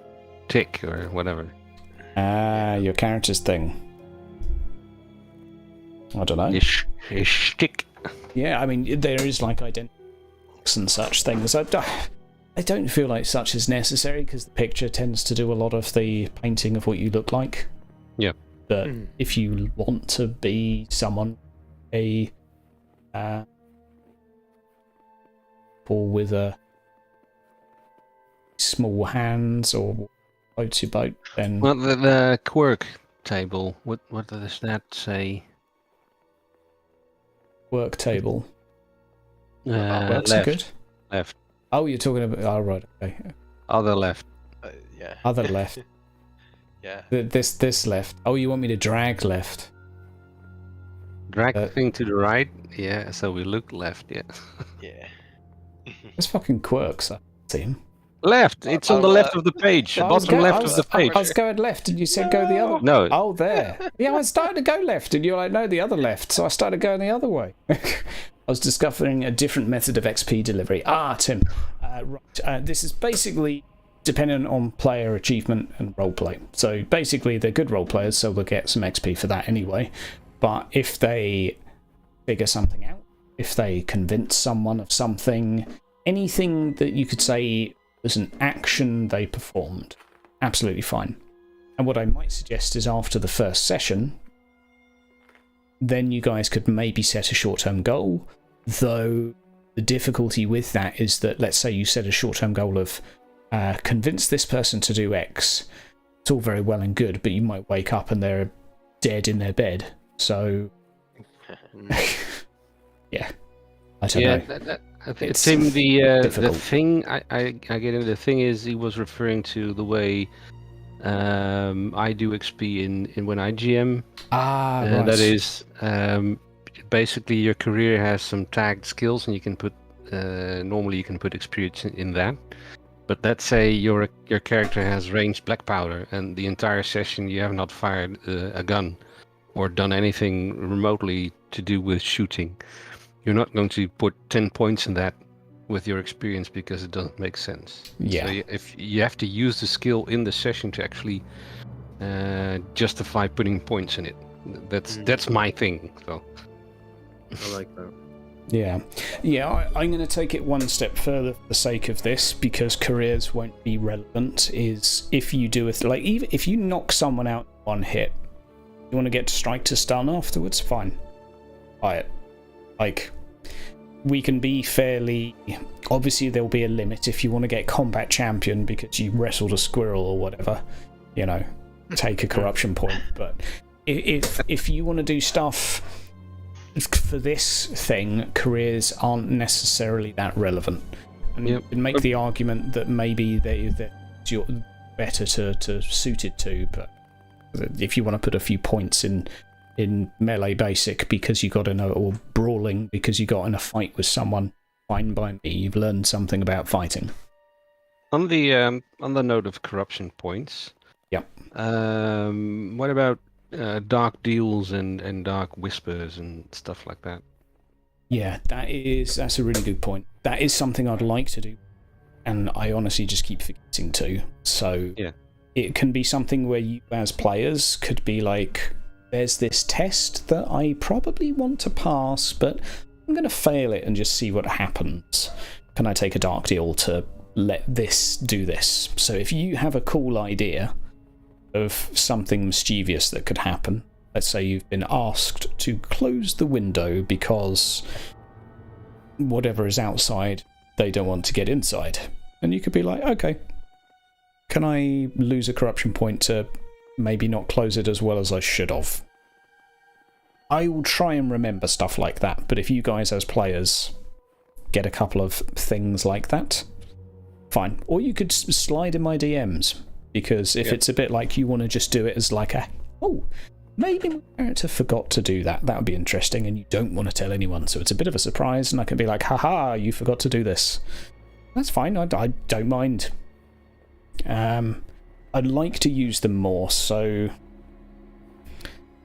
tick or whatever? Your character's thing. I don't know. His shtick. Yeah, I mean, there is identity and such things. I don't feel like such is necessary because the picture tends to do a lot of the painting of what you look like. Yeah. But if you want to be someone, or with a small hands or floats your boat, then Well, the quirk table. What does that say? work table. Works Left. good. Left. Oh, you're talking about. Oh, right. Okay. Other left. Yeah. Other left. Yeah. This left. Oh, you want me to drag left? Drag the thing to the right. Yeah. So we look left. Yeah. Yeah. There's fucking quirks. I see him. Left. It's on the left of the page. Bottom left of the page. I was going left, and you said go the other. No. Oh, there. Yeah, I started to go left, and you're like, no, the other left. So I started going the other way. I was discovering a different method of XP delivery. Tim. Right. This is basically dependent on player achievement and roleplay. So basically, they're good role players, so they'll get some XP for that anyway. But if they figure something out, if they convince someone of something, anything that you could say was an action they performed, absolutely fine. And what I might suggest is after the first session, then you guys could maybe set a short-term goal, though the difficulty with that is that, let's say you set a short-term goal of convince this person to do X. It's all very well and good, but you might wake up and they're dead in their bed. So, yeah, I don't know. I think It's Tim, the difficult. thing I get in. The thing is, he was referring to the way I do XP in when I GM. Right. That is basically your career has some tagged skills, and you can put normally you can put experience in that. But let's say your character has ranged black powder, and the entire session you have not fired a gun or done anything remotely to do with shooting. You're not going to put 10 points in that with your experience because it doesn't make sense. Yeah. So if you have to use the skill in the session to actually justify putting points in it. That's my thing. So I like that. Yeah, I'm going to take it one step further for the sake of this, because careers won't be relevant. Is if you do it even if you knock someone out in one hit, you want to get strike to stun afterwards, fine. Buy it. We can be fairly. Obviously, there'll be a limit if you want to get combat champion because you wrestled a squirrel or whatever. Take a corruption point. But if you want to do stuff for this thing, careers aren't necessarily that relevant. And you can make the argument that maybe you're better to suited to, but if you want to put a few points in melee basic because you got in or brawling because you got in a fight with someone, fine by me. You've learned something about fighting. On the note of corruption points. Yep. What about dark deals and dark whispers and stuff like that? Yeah, that's a really good point. That is something I'd like to do, and I honestly just keep forgetting to. So it can be something where you as players could be like, there's this test that I probably want to pass, but I'm going to fail it and just see what happens. Can I take a dark deal to let this do this? So if you have a cool idea of something mischievous that could happen, let's say you've been asked to close the window because whatever is outside, they don't want to get inside. And you could be like, okay, can I lose a corruption point to maybe not close it as well as I should have? I will try and remember stuff like that, but if you guys as players get a couple of things like that, fine. Or you could slide in my DMs, because if it's a bit like you want to just do it as like maybe my character forgot to do that, that would be interesting, and you don't want to tell anyone, so it's a bit of a surprise, and I can be like, haha, you forgot to do this. That's fine, I don't mind. I'd like to use them more, so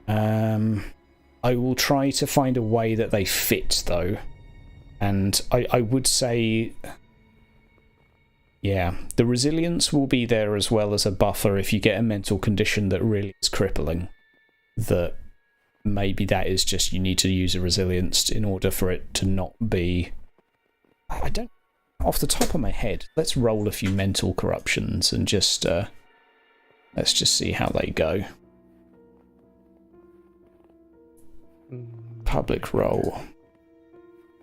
I will try to find a way that they fit, though. And I would say, yeah, the resilience will be there as well as a buffer if you get a mental condition that really is crippling. That maybe that is just, you need to use a resilience in order for it to not be... I don't... Off the top of my head, let's roll a few mental corruptions and just... let's just see how they go. Public roll.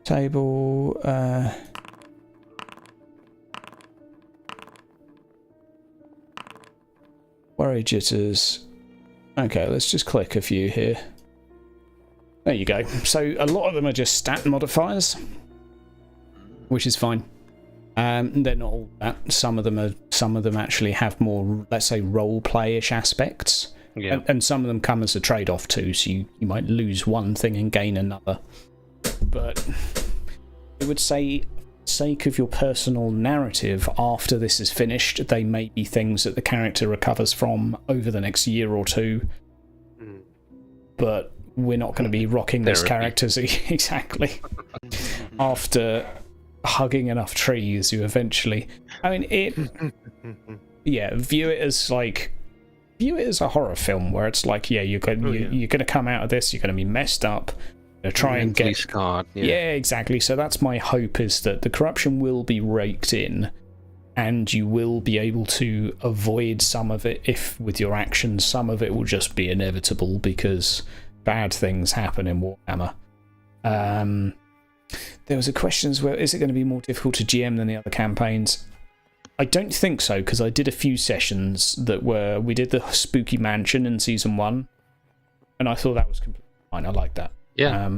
Table... Worry jitters. Okay, let's just click a few here. There you go. So a lot of them are just stat modifiers, which is fine. They're not all that. Some of them actually have more, let's say, role-play-ish aspects. Yeah. And some of them come as a trade-off too, so you might lose one thing and gain another. But I would say, sake of your personal narrative, after this is finished, they may be things that the character recovers from over the next year or two. But we're not going to be rocking this character exactly. After hugging enough trees, you eventually... I mean, view it as a horror film where it's like, you're going to come out of this, you're going to be messed up, you're going to try and get scarred. Yeah, exactly. So that's my hope, is that the corruption will be raked in, and you will be able to avoid some of it if with your actions. Some of it will just be inevitable because bad things happen in Warhammer. There was a question as well, is it going to be more difficult to GM than the other campaigns? I don't think so, because I did a few sessions we did the Spooky Mansion in Season 1, and I thought that was completely fine. I liked that. Yeah.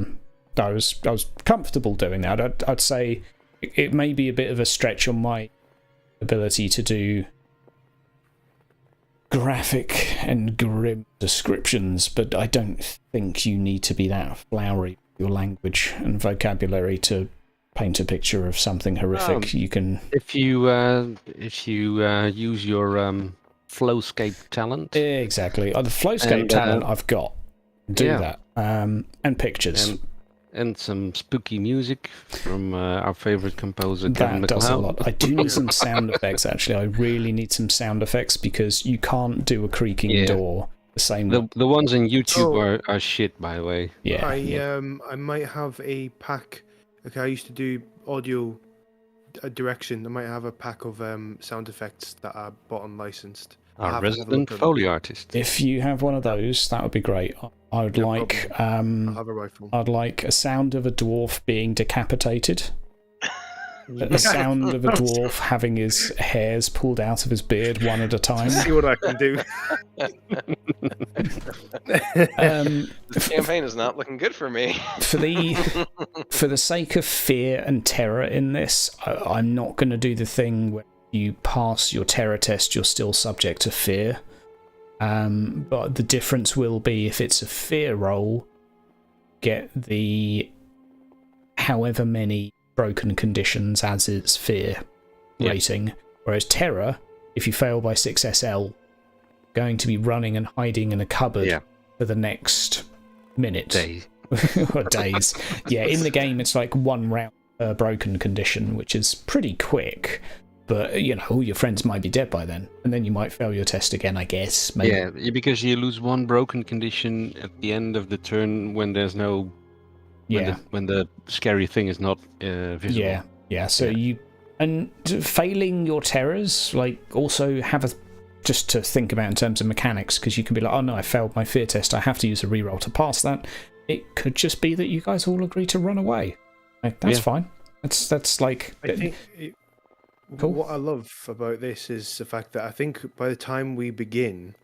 I was comfortable doing that. I'd say it may be a bit of a stretch on my ability to do graphic and grim descriptions, but I don't think you need to be that flowery with your language and vocabulary to paint a picture of something horrific. You can, if you use your flowscape talent. Exactly. The flowscape talent I've got. Do that. And pictures. And some spooky music from our favourite composer, Kevin That does a MacLeod. lot. I do need some sound effects, actually. I really need some sound effects, because you can't do a creaking door the same way. The ones on YouTube are shit, by the way. Yeah. I might have a pack. Okay, I used to do audio direction. I might have a pack of sound effects that are bought and licensed. Our resident Foley artist. If you have one of those, that would be great. I would like I'll have a rifle. I'd like a sound of a dwarf being decapitated. The sound of a dwarf having his hairs pulled out of his beard one at a time. See what I can do. This campaign is not looking good for me. For the sake of fear and terror in this, I'm not going to do the thing where you pass your terror test, you're still subject to fear. But the difference will be if it's a fear roll, get the however many broken conditions as its fear rating. Whereas terror, if you fail by 6 SL, going to be running and hiding in a cupboard for the next minute. Or days. Yeah, in the game it's like 1 round per broken condition, which is pretty quick. But, all your friends might be dead by then. And then you might fail your test again, I guess. Maybe. Yeah, because you lose 1 broken condition at the end of the turn when there's no... When the scary thing is not visible. Yeah. So you... And failing your terrors, also have a... Just to think about in terms of mechanics, because you can be like, oh no, I failed my fear test, I have to use a reroll to pass that. It could just be that you guys all agree to run away. That's fine. That's like... I think... Cool. What I love about this is the fact that I think by the time we begin,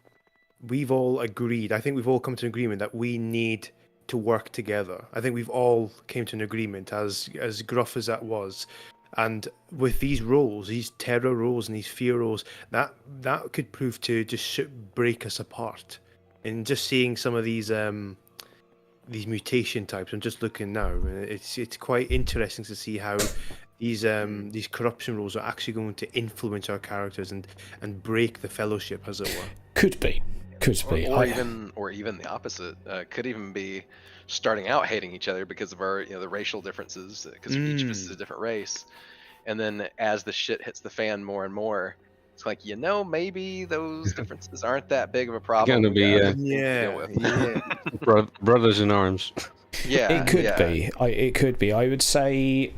we've all agreed. I think we've all come to an agreement that we need to work together. I think we've all came to an agreement, as gruff as that was. And with these roles, these terror roles and these fear roles, that could prove to just break us apart. And just seeing some of these mutation types, I'm just looking now. It's quite interesting to see how these corruption rules are actually going to influence our characters and break the fellowship, as it were. Could be. Or even the opposite. Could even be starting out hating each other because of our the racial differences, because each of us is a different race, and then as the shit hits the fan more and more, it's like maybe those differences aren't that big of a problem. Gonna be brothers in arms. It could be. I would say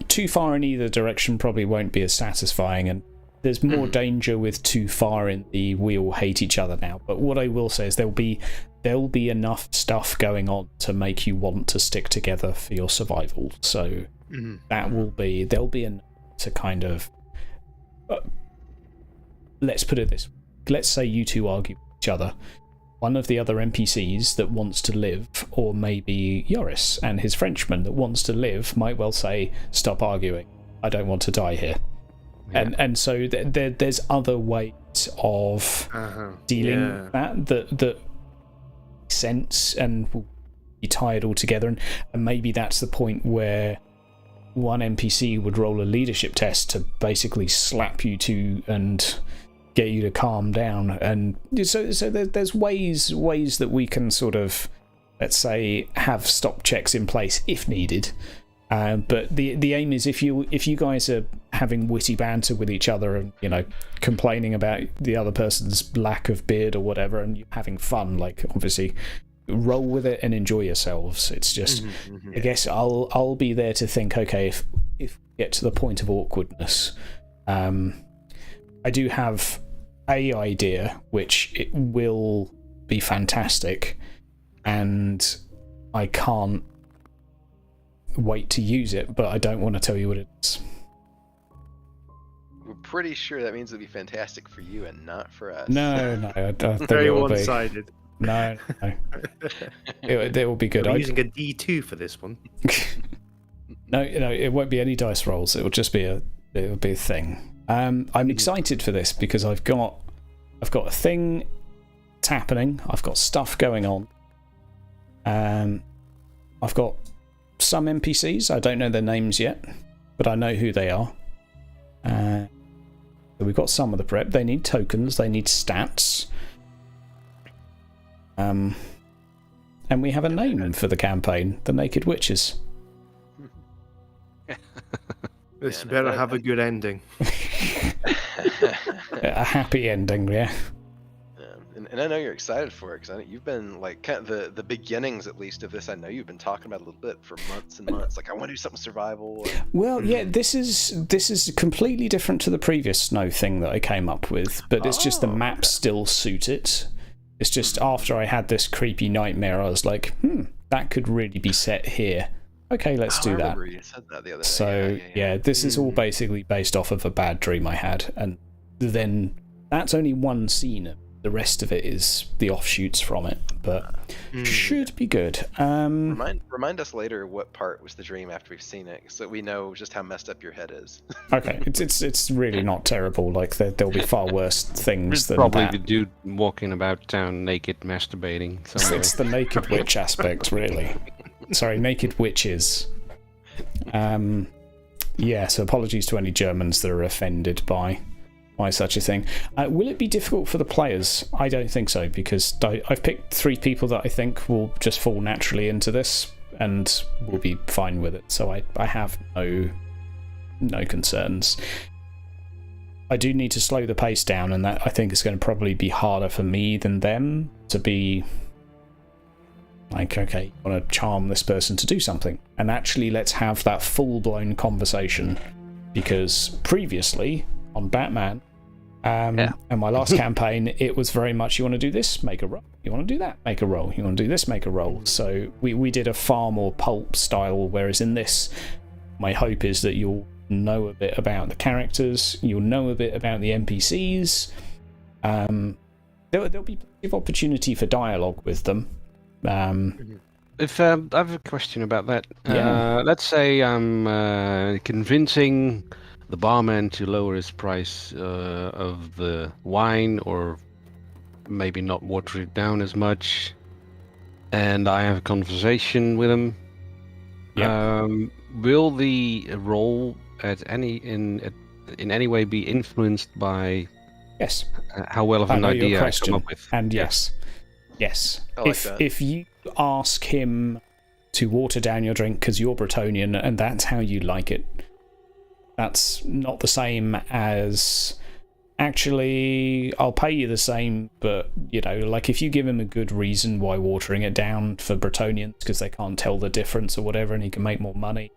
too far in either direction probably won't be as satisfying, and there's more danger with too far in the we all hate each other now. But what I will say is there'll be enough stuff going on to make you want to stick together for your survival. So there'll be enough to kind of let's put it this way. Let's say you two argue with each other. One of the other NPCs that wants to live, or maybe Yoris and his Frenchman that wants to live, might well say, stop arguing, I don't want to die here. And so there's other ways of dealing with that make sense and will be tied all together, and maybe that's the point where one NPC would roll a leadership test to basically slap you two and get you to calm down. And so there's ways that we can sort of, let's say, have stop checks in place if needed. But the aim is if you guys are having witty banter with each other and complaining about the other person's lack of beard or whatever, and you're having fun, obviously roll with it and enjoy yourselves. It's just I guess I'll be there to think, okay, if we get to the point of awkwardness, I do have a idea which it will be fantastic, and I can't wait to use it, but I don't want to tell you what it is. We're pretty sure that means it'll be fantastic for you and not for us. No, very one-sided. No. It will be good. I'm using a D2 for this one. No, it won't be any dice rolls. It will just be a thing. I'm excited for this because I've got a thing that's happening. I've got stuff going on. I've got some NPCs. I don't know their names yet, but I know who they are. So we've got some of the prep. They need tokens. They need stats. And we have a name for the campaign: the Naked Witches. This better have a good ending. A happy ending, yeah. And I know you're excited for it, because I know you've been kind of the beginnings, at least, of this. I know you've been talking about it a little bit for months and months. I want to do something survival. Well, yeah, this is completely different to the previous snow thing that I came up with, but it's just the maps still suit it. It's just after I had this creepy nightmare, I was like, that could really be set here. Okay, let's do that. You said that the other day. So yeah, this is all basically based off of a bad dream I had, and then that's only one scene. The rest of it is the offshoots from it. but should be good. Remind us later what part was the dream after we've seen it, so we know just how messed up your head is. Okay, it's really not terrible. Like there'll be far worse things than Probably that. the dude walking about town naked, masturbating. Somewhere. It's the naked witch aspect, really. Sorry, naked witches. Yeah, so apologies to any Germans that are offended by such a thing. Will it be difficult for the players? I don't think so, because I've picked 3 people that I think will just fall naturally into this and will be fine with it. So I have no concerns. I do need to slow the pace down, and that I think is going to probably be harder for me than them to be like, okay, I want to charm this person to do something, and actually let's have that full-blown conversation, because previously on Batman and my last campaign, it was very much, you want to do this, make a roll, you want to do that, make a roll, you want to do this, make a roll. So we did a far more pulp style, whereas in this, my hope is that you'll know a bit about the characters, you'll know a bit about the NPCs. There'll be plenty of opportunity for dialogue with them. If I have a question about that. Let's say I'm convincing the barman to lower his price of the wine, or maybe not water it down as much, and I have a conversation with him. Will the role in any way be influenced by Yes. How well of an idea I come up with? And yes. I like that. If you ask him to water down your drink because you're Bretonian and that's how you like it, that's not the same as actually I'll pay you the same, but like if you give him a good reason why watering it down for Bretonians because they can't tell the difference or whatever, and he can make more money,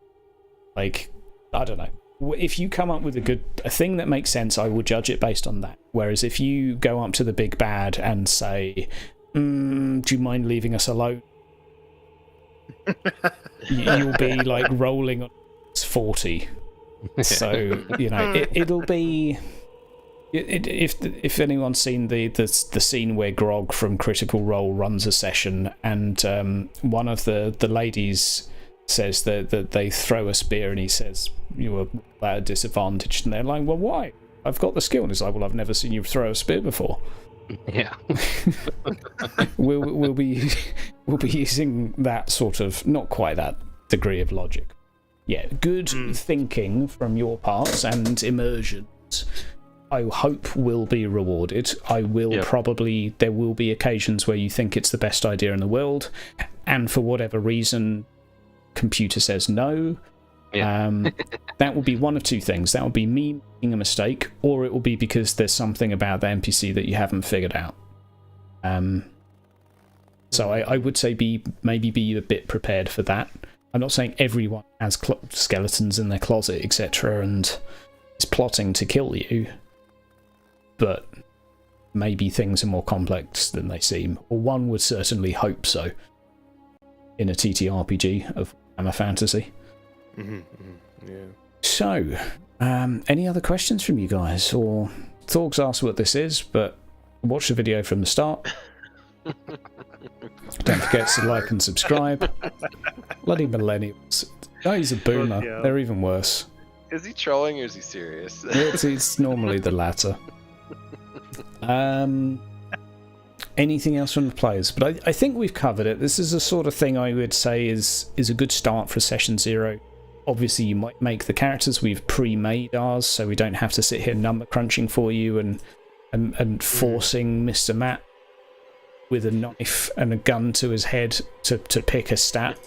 like, I don't know, if you come up with a thing that makes sense, I will judge it based on that. Whereas if you go up to the big bad and say, do you mind leaving us alone, you'll be like rolling on 40. So it'll be. If anyone's seen the scene where Grog from Critical Role runs a session, and one of the ladies says that they throw a spear, and he says you were at a disadvantage, and they're like, well, why? I've got the skill, and he's like, well, I've never seen you throw a spear before. Yeah. we'll be using that sort of, not quite that degree of logic. Yeah, good thinking from your parts and immersions, I hope will be rewarded. I will there will be occasions where you think it's the best idea in the world, and for whatever reason, computer says no. That will be one of two things. That will be me making a mistake, or it will be because there's something about the NPC that you haven't figured out. So I would say maybe be a bit prepared for that. I'm not saying everyone has skeletons in their closet, etc., and is plotting to kill you, but maybe things are more complex than they seem, or one would certainly hope so in a TTRPG of Warhammer Fantasy. Yeah. So, any other questions from you guys? Or Thorg's asked what this is, but watch the video from the start. Don't forget to like and subscribe. Bloody millennials. Oh, he's a boomer. Yeah. They're even worse. Is he trolling or is he serious? It's normally the latter. Anything else from the players? But I think we've covered it. This is the sort of thing I would say is a good start for session 0. Obviously, you might make the characters. We've pre-made ours, so we don't have to sit here number crunching for you and forcing Mr. Matt with a knife and a gun to his head to pick a stat.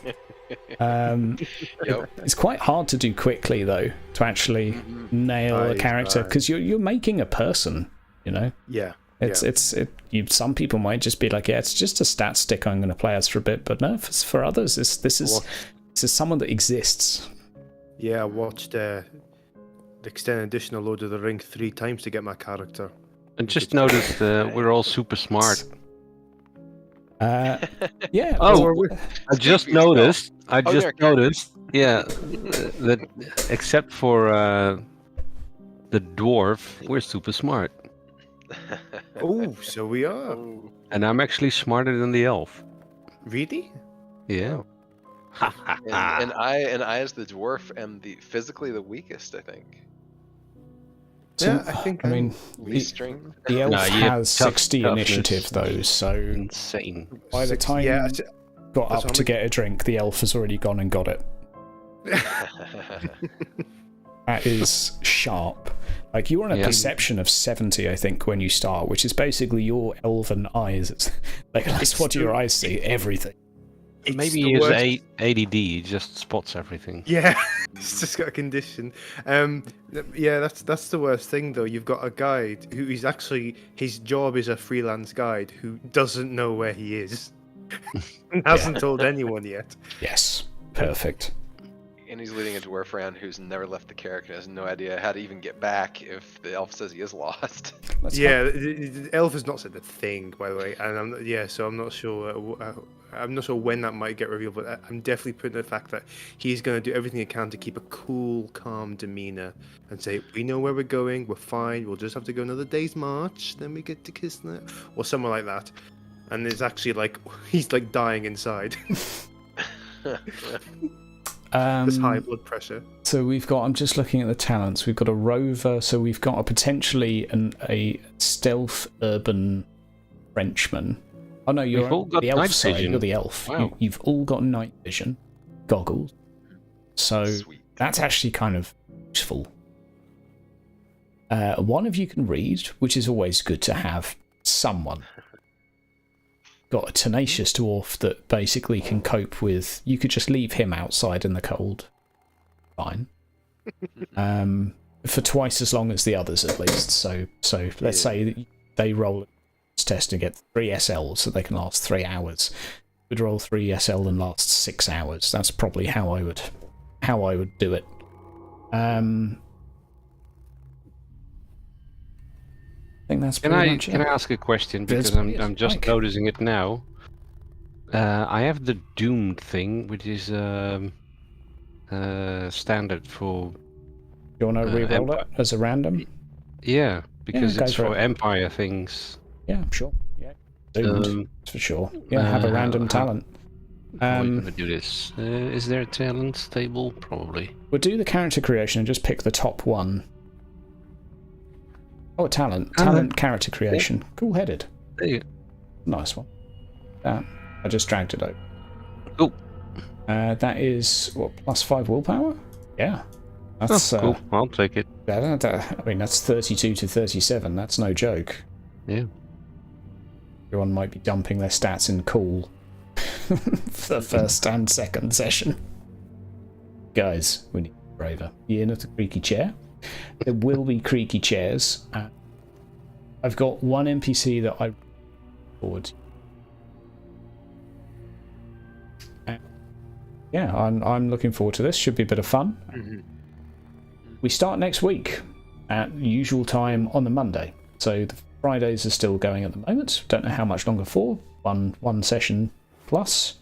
It's quite hard to do quickly, though, to actually nail a character, because you're making a person, Yeah. Some people might just be like, yeah, it's just a stat stick I'm going to play as for a bit, but no, for others, this is someone that exists. Yeah, I watched the extended edition of Lord of the Rings 3 times to get my character. And just noticed we're all super smart. Yeah. Oh, I just noticed. Yeah, that except for the dwarf, we're super smart. Oh, so we are. Oh. And I'm actually smarter than the elf. Really? Yeah. And I as the dwarf am physically the weakest, I think. So, Yeah, I think I mean, Least strength. the elf No, you have has 60 toughness. initiative though, so Insane. by the time yeah, you got that's up how to many- get a drink, the elf has already gone and got it. That is sharp. Like, you're on a Yeah. perception of 70, I think, when you start, which is basically your elven eyes. Like, that's what your eyes see, everything. It's Maybe the he has worst. ADD, he just spots everything. Yeah, it's just got a condition. Yeah, that's the worst thing though. You've got a guide who is actually his job is a freelance guide who doesn't know where he is and hasn't told anyone yet. Yes, perfect. And he's leading a dwarf around who's never left the character, has no idea how to even get back if the elf says he is lost. Let's Yeah, the elf has not said a thing, by the way, and so I'm not sure. I'm not sure when that might get revealed, but I'm definitely putting the fact that he's going to do everything he can to keep a cool, calm demeanor and say, "We know where we're going. We're fine. We'll just have to go another day's march, then we get to Kismet," or somewhere like that. And it's actually like he's like dying inside. This high blood pressure. So we've got, I'm just looking at the talents, we've got a rover, so we've got a potentially a stealth urban Frenchman. Oh no, you're We've all got the elf night side, vision. you're the elf. Wow. You've all got night vision goggles. So Sweet. that's actually kind of useful. One of you can read, which is always good to have someone. Got a tenacious dwarf that basically can cope with, you could just leave him outside in the cold. Fine. For twice as long as the others at least. So let's say that they roll a test and get 3 SL so they can last 3 hours. Would roll 3 SL and last 6 hours. That's probably how I would do it. I think that's pretty much it. Can I ask a question? Yes, Because please, I'm just Mike. noticing it now. I have the doomed thing, which is standard for You want to re-roll it Empire. as a random? because go it's for for it. Empire things. Yeah, sure. Yeah, doomed, for sure. Yeah, have a random talent. How are we gonna do this? Is there a talent table? Probably. We'll do the character creation and just pick the top one. Oh, talent. Talent character creation. Cool-headed. There you go. Nice one. I just dragged it over. Cool. That is, what, +5 willpower? Yeah. That's, Cool. I'll take it. I mean, that's 32 to 37. That's no joke. Yeah. Everyone might be dumping their stats in cool for the first and second session. Guys, we need braver. You in at the creaky chair? There will be creaky chairs. I've got one NPC that I forward. Yeah, I'm looking forward to this. Should be a bit of fun. We start next week at usual time on the Monday. So the Fridays are still going at the moment. Don't know how much longer for. One session plus.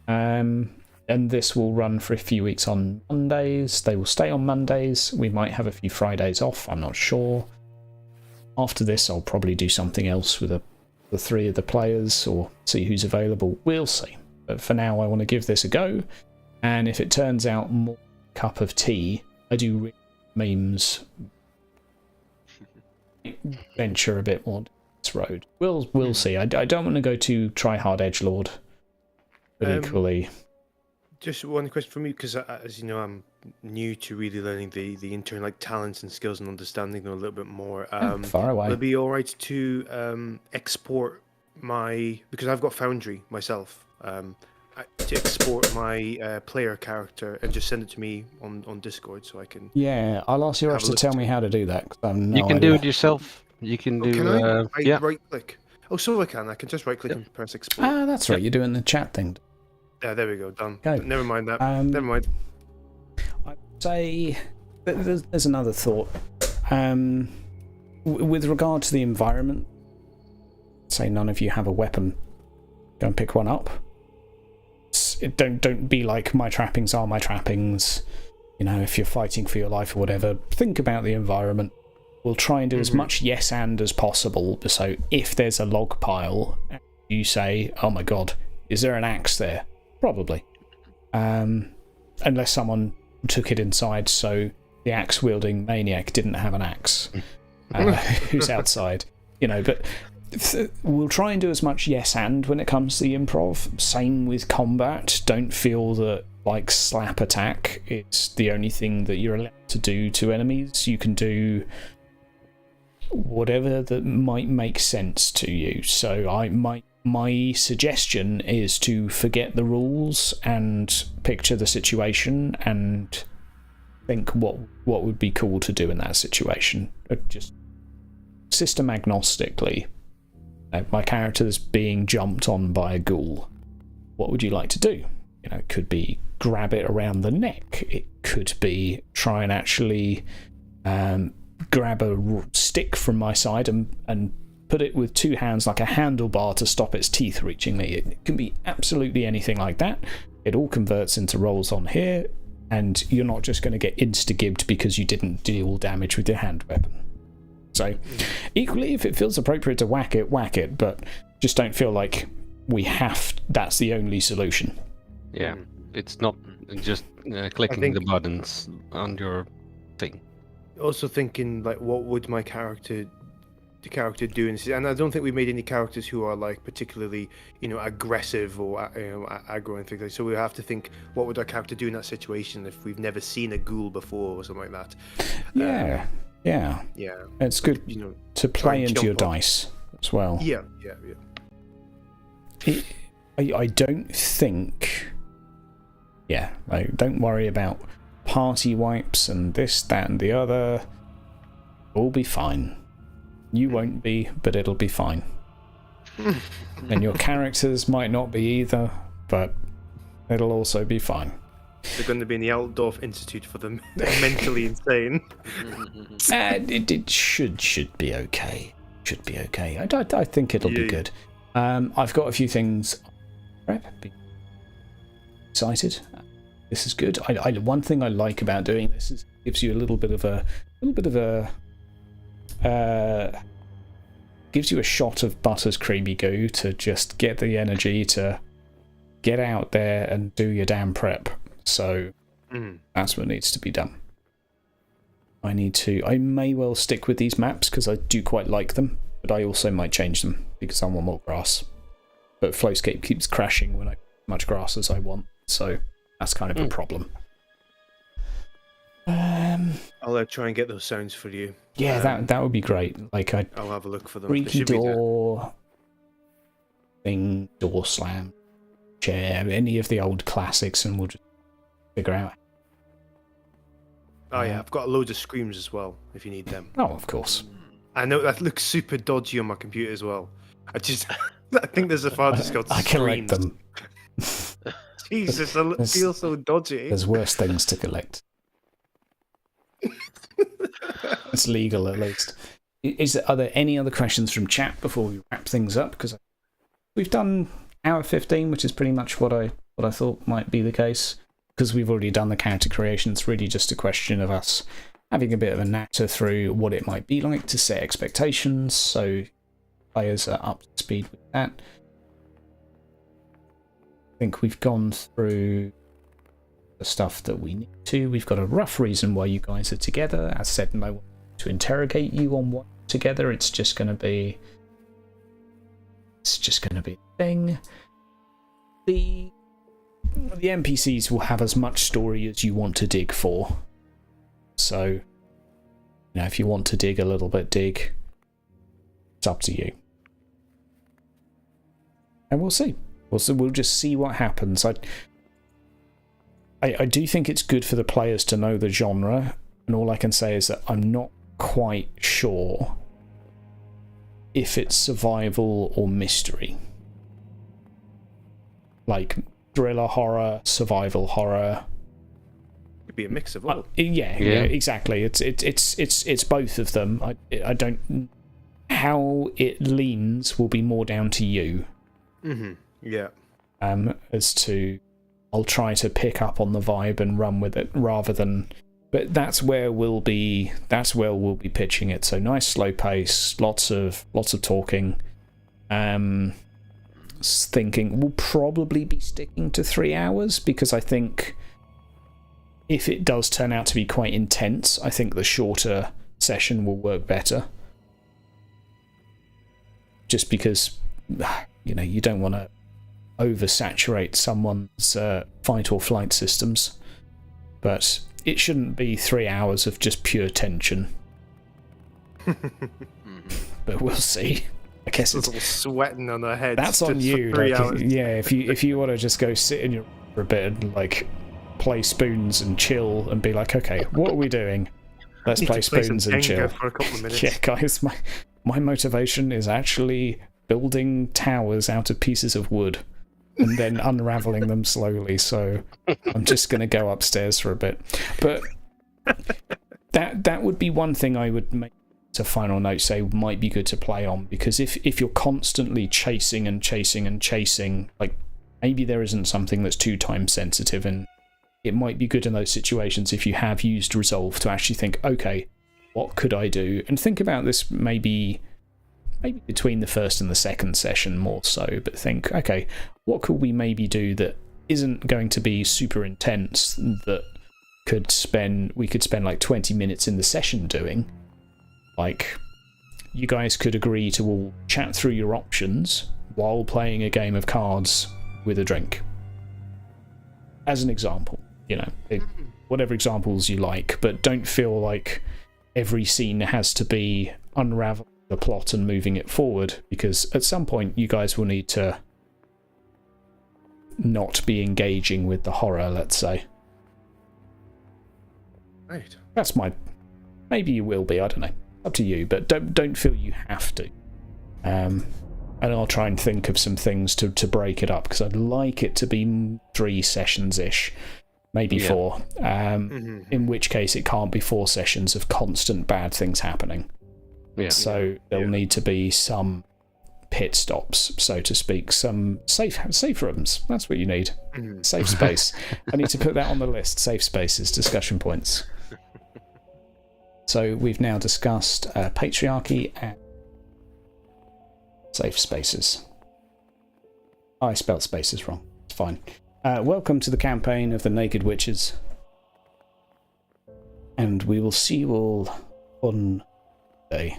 And this will run for a few weeks on Mondays. They will stay on Mondays. We might have a few Fridays off. I'm not sure. After this, I'll probably do something else with the 3 of the players or see who's available. We'll see. But for now, I want to give this a go. And if it turns out more cup of tea, I do memes venture a bit more down this road. We'll see. I don't want to go too try-hard edgelord. But equally... Just one question for me, because as you know, I'm new to really learning the internal like talents and skills and understanding them a little bit more. Far away. Would it be all right to export my, because I've got Foundry myself, to export my player character and just send it to me on Discord so I can. Yeah, I'll ask Eirich to tell me how to do that. 'Cause I have no You can idea. do it yourself. You can do. Can I? Yeah. Right click. Oh, so I can. I can just right click and press export. Ah, that's right. You're doing the chat thing. Yeah, there we go. Done. Okay. Never mind that. Never mind. I'd say there's another thought. With regard to the environment, say none of you have a weapon. Go and pick one up. Don't be like, my trappings are my trappings. You know, if you're fighting for your life or whatever, think about the environment. we'll try and do as much yes and as possible. So if there's a log pile, you say, "Oh my god, is there an axe there?" Probably, unless someone took it inside, so the axe wielding maniac didn't have an axe, who's outside, But we'll try and do as much yes and when it comes to the improv. Same with combat. Don't feel that like slap attack is the only thing that you're allowed to do to enemies. You can do whatever that might make sense to you. So my suggestion is to forget the rules and picture the situation and think what would be cool to do in that situation. Just system agnostically. My character's being jumped on by a ghoul. What would you like to do? It could be grab it around the neck. It could be try and actually grab a stick from my side and put it with two hands like a handlebar to stop its teeth reaching me. It can be absolutely anything like that. It all converts into rolls on here, and you're not just going to get insta-gibbed because you didn't deal damage with your hand weapon. So, equally, if it feels appropriate to whack it, but just don't feel like that's the only solution. Yeah, it's not just clicking the buttons on your thing. Also thinking, like, what would the character do in this? And I don't think we made any characters who are, like, particularly, aggressive or, aggro and things like that. So we have to think, what would our character do in that situation if we've never seen a ghoul before or something like that? Yeah. It's good to play into your dice as well. Yeah. I don't think... Yeah, don't worry about party wipes and this, that, and the other. It'll be fine. You won't be, but it'll be fine. And your characters might not be either, but it'll also be fine. They're going to be in the Altdorf Institute for the mentally insane. It should be okay. Should be okay. I think it'll be good. I've got a few things. Be excited. This is good. One thing I like about doing this is it gives you a little bit of a gives you a shot of Butter's creamy goo to just get the energy to get out there and do your damn prep. So that's what needs to be done. I may well stick with these maps because I do quite like them, but I also might change them because I want more grass. But Flowscape keeps crashing when I put as much grass as I want, so that's kind of a problem. I'll try and get those sounds for you. Yeah, that would be great. Like I'll have a look for them. Creaky door, thing, door slam, chair, any of the old classics, and we'll just figure out. Oh yeah, I've got loads of screams as well, if you need them. Oh, of course. I know that looks super dodgy on my computer as well. I think there's a file just called I collect them. Jesus, I feel so dodgy. There's worse things to collect. It's legal, at least. Are there any other questions from chat before we wrap things up? Because we've done hour 15, which is pretty much what I thought might be the case. Because we've already done the character creation, it's really just a question of us having a bit of a natter through what it might be like to set expectations, so players are up to speed with that. I think we've gone through the stuff that we need to. We've got a rough reason why you guys are together. As said, no one to interrogate you on what together. It's just going to be a thing. The NPCs will have as much story as you want to dig for. So, if you want to dig a little bit, dig. It's up to you. And we'll see. We'll just see what happens. I do think it's good for the players to know the genre, and all I can say is that I'm not quite sure if it's survival or mystery. Like thriller horror, survival horror. It'd be a mix of all. Yeah, exactly. It's both of them. I don't. How it leans will be more down to you. Mm-hmm. Yeah. As to, I'll try to pick up on the vibe and run with it rather than But that's where we'll be pitching it. So nice slow pace, lots of talking. Thinking we'll probably be sticking to 3 hours, because I think if it does turn out to be quite intense, I think the shorter session will work better. Just because, you don't want to oversaturate someone's fight or flight systems. But it shouldn't be 3 hours of just pure tension. But we'll see. I guess it's all sweating on their heads. That's on you. If you want to just go sit in your room for a bit and play spoons and chill and be like, okay, what are we doing? Let's play spoons and chill for a couple of minutes. Yeah, guys, my motivation is actually building towers out of pieces of wood and then unraveling them slowly, so I'm just going to go upstairs for a bit. But that would be one thing I would make a final note say might be good to play on, because if you're constantly chasing, maybe there isn't something that's too time sensitive, and it might be good in those situations if you have used resolve to actually think, okay, what could I do? And think about this maybe between the first and the second session more so, but think, okay, what could we maybe do that isn't going to be super intense, that we could spend 20 minutes in the session doing? You guys could agree to all chat through your options while playing a game of cards with a drink. As an example, whatever examples you like, but don't feel like every scene has to be unraveling the plot and moving it forward, because at some point you guys will need to not be engaging with the horror, let's say. Right. That's maybe you will be, I don't know. Up to you, but don't feel you have to. And I'll try and think of some things to break it up, because I'd like it to be 3 sessions-ish, maybe 4. In which case it can't be 4 sessions of constant bad things happening. Yeah. So there'll need to be some pit stops, so to speak, some safe rooms. That's what you need. Safe space. I need to put that on the list. Safe spaces, discussion points. So we've now discussed patriarchy and safe spaces. I spelled spaces wrong. It's fine. Welcome to the campaign of the Naked Witches. And we will see you all on day.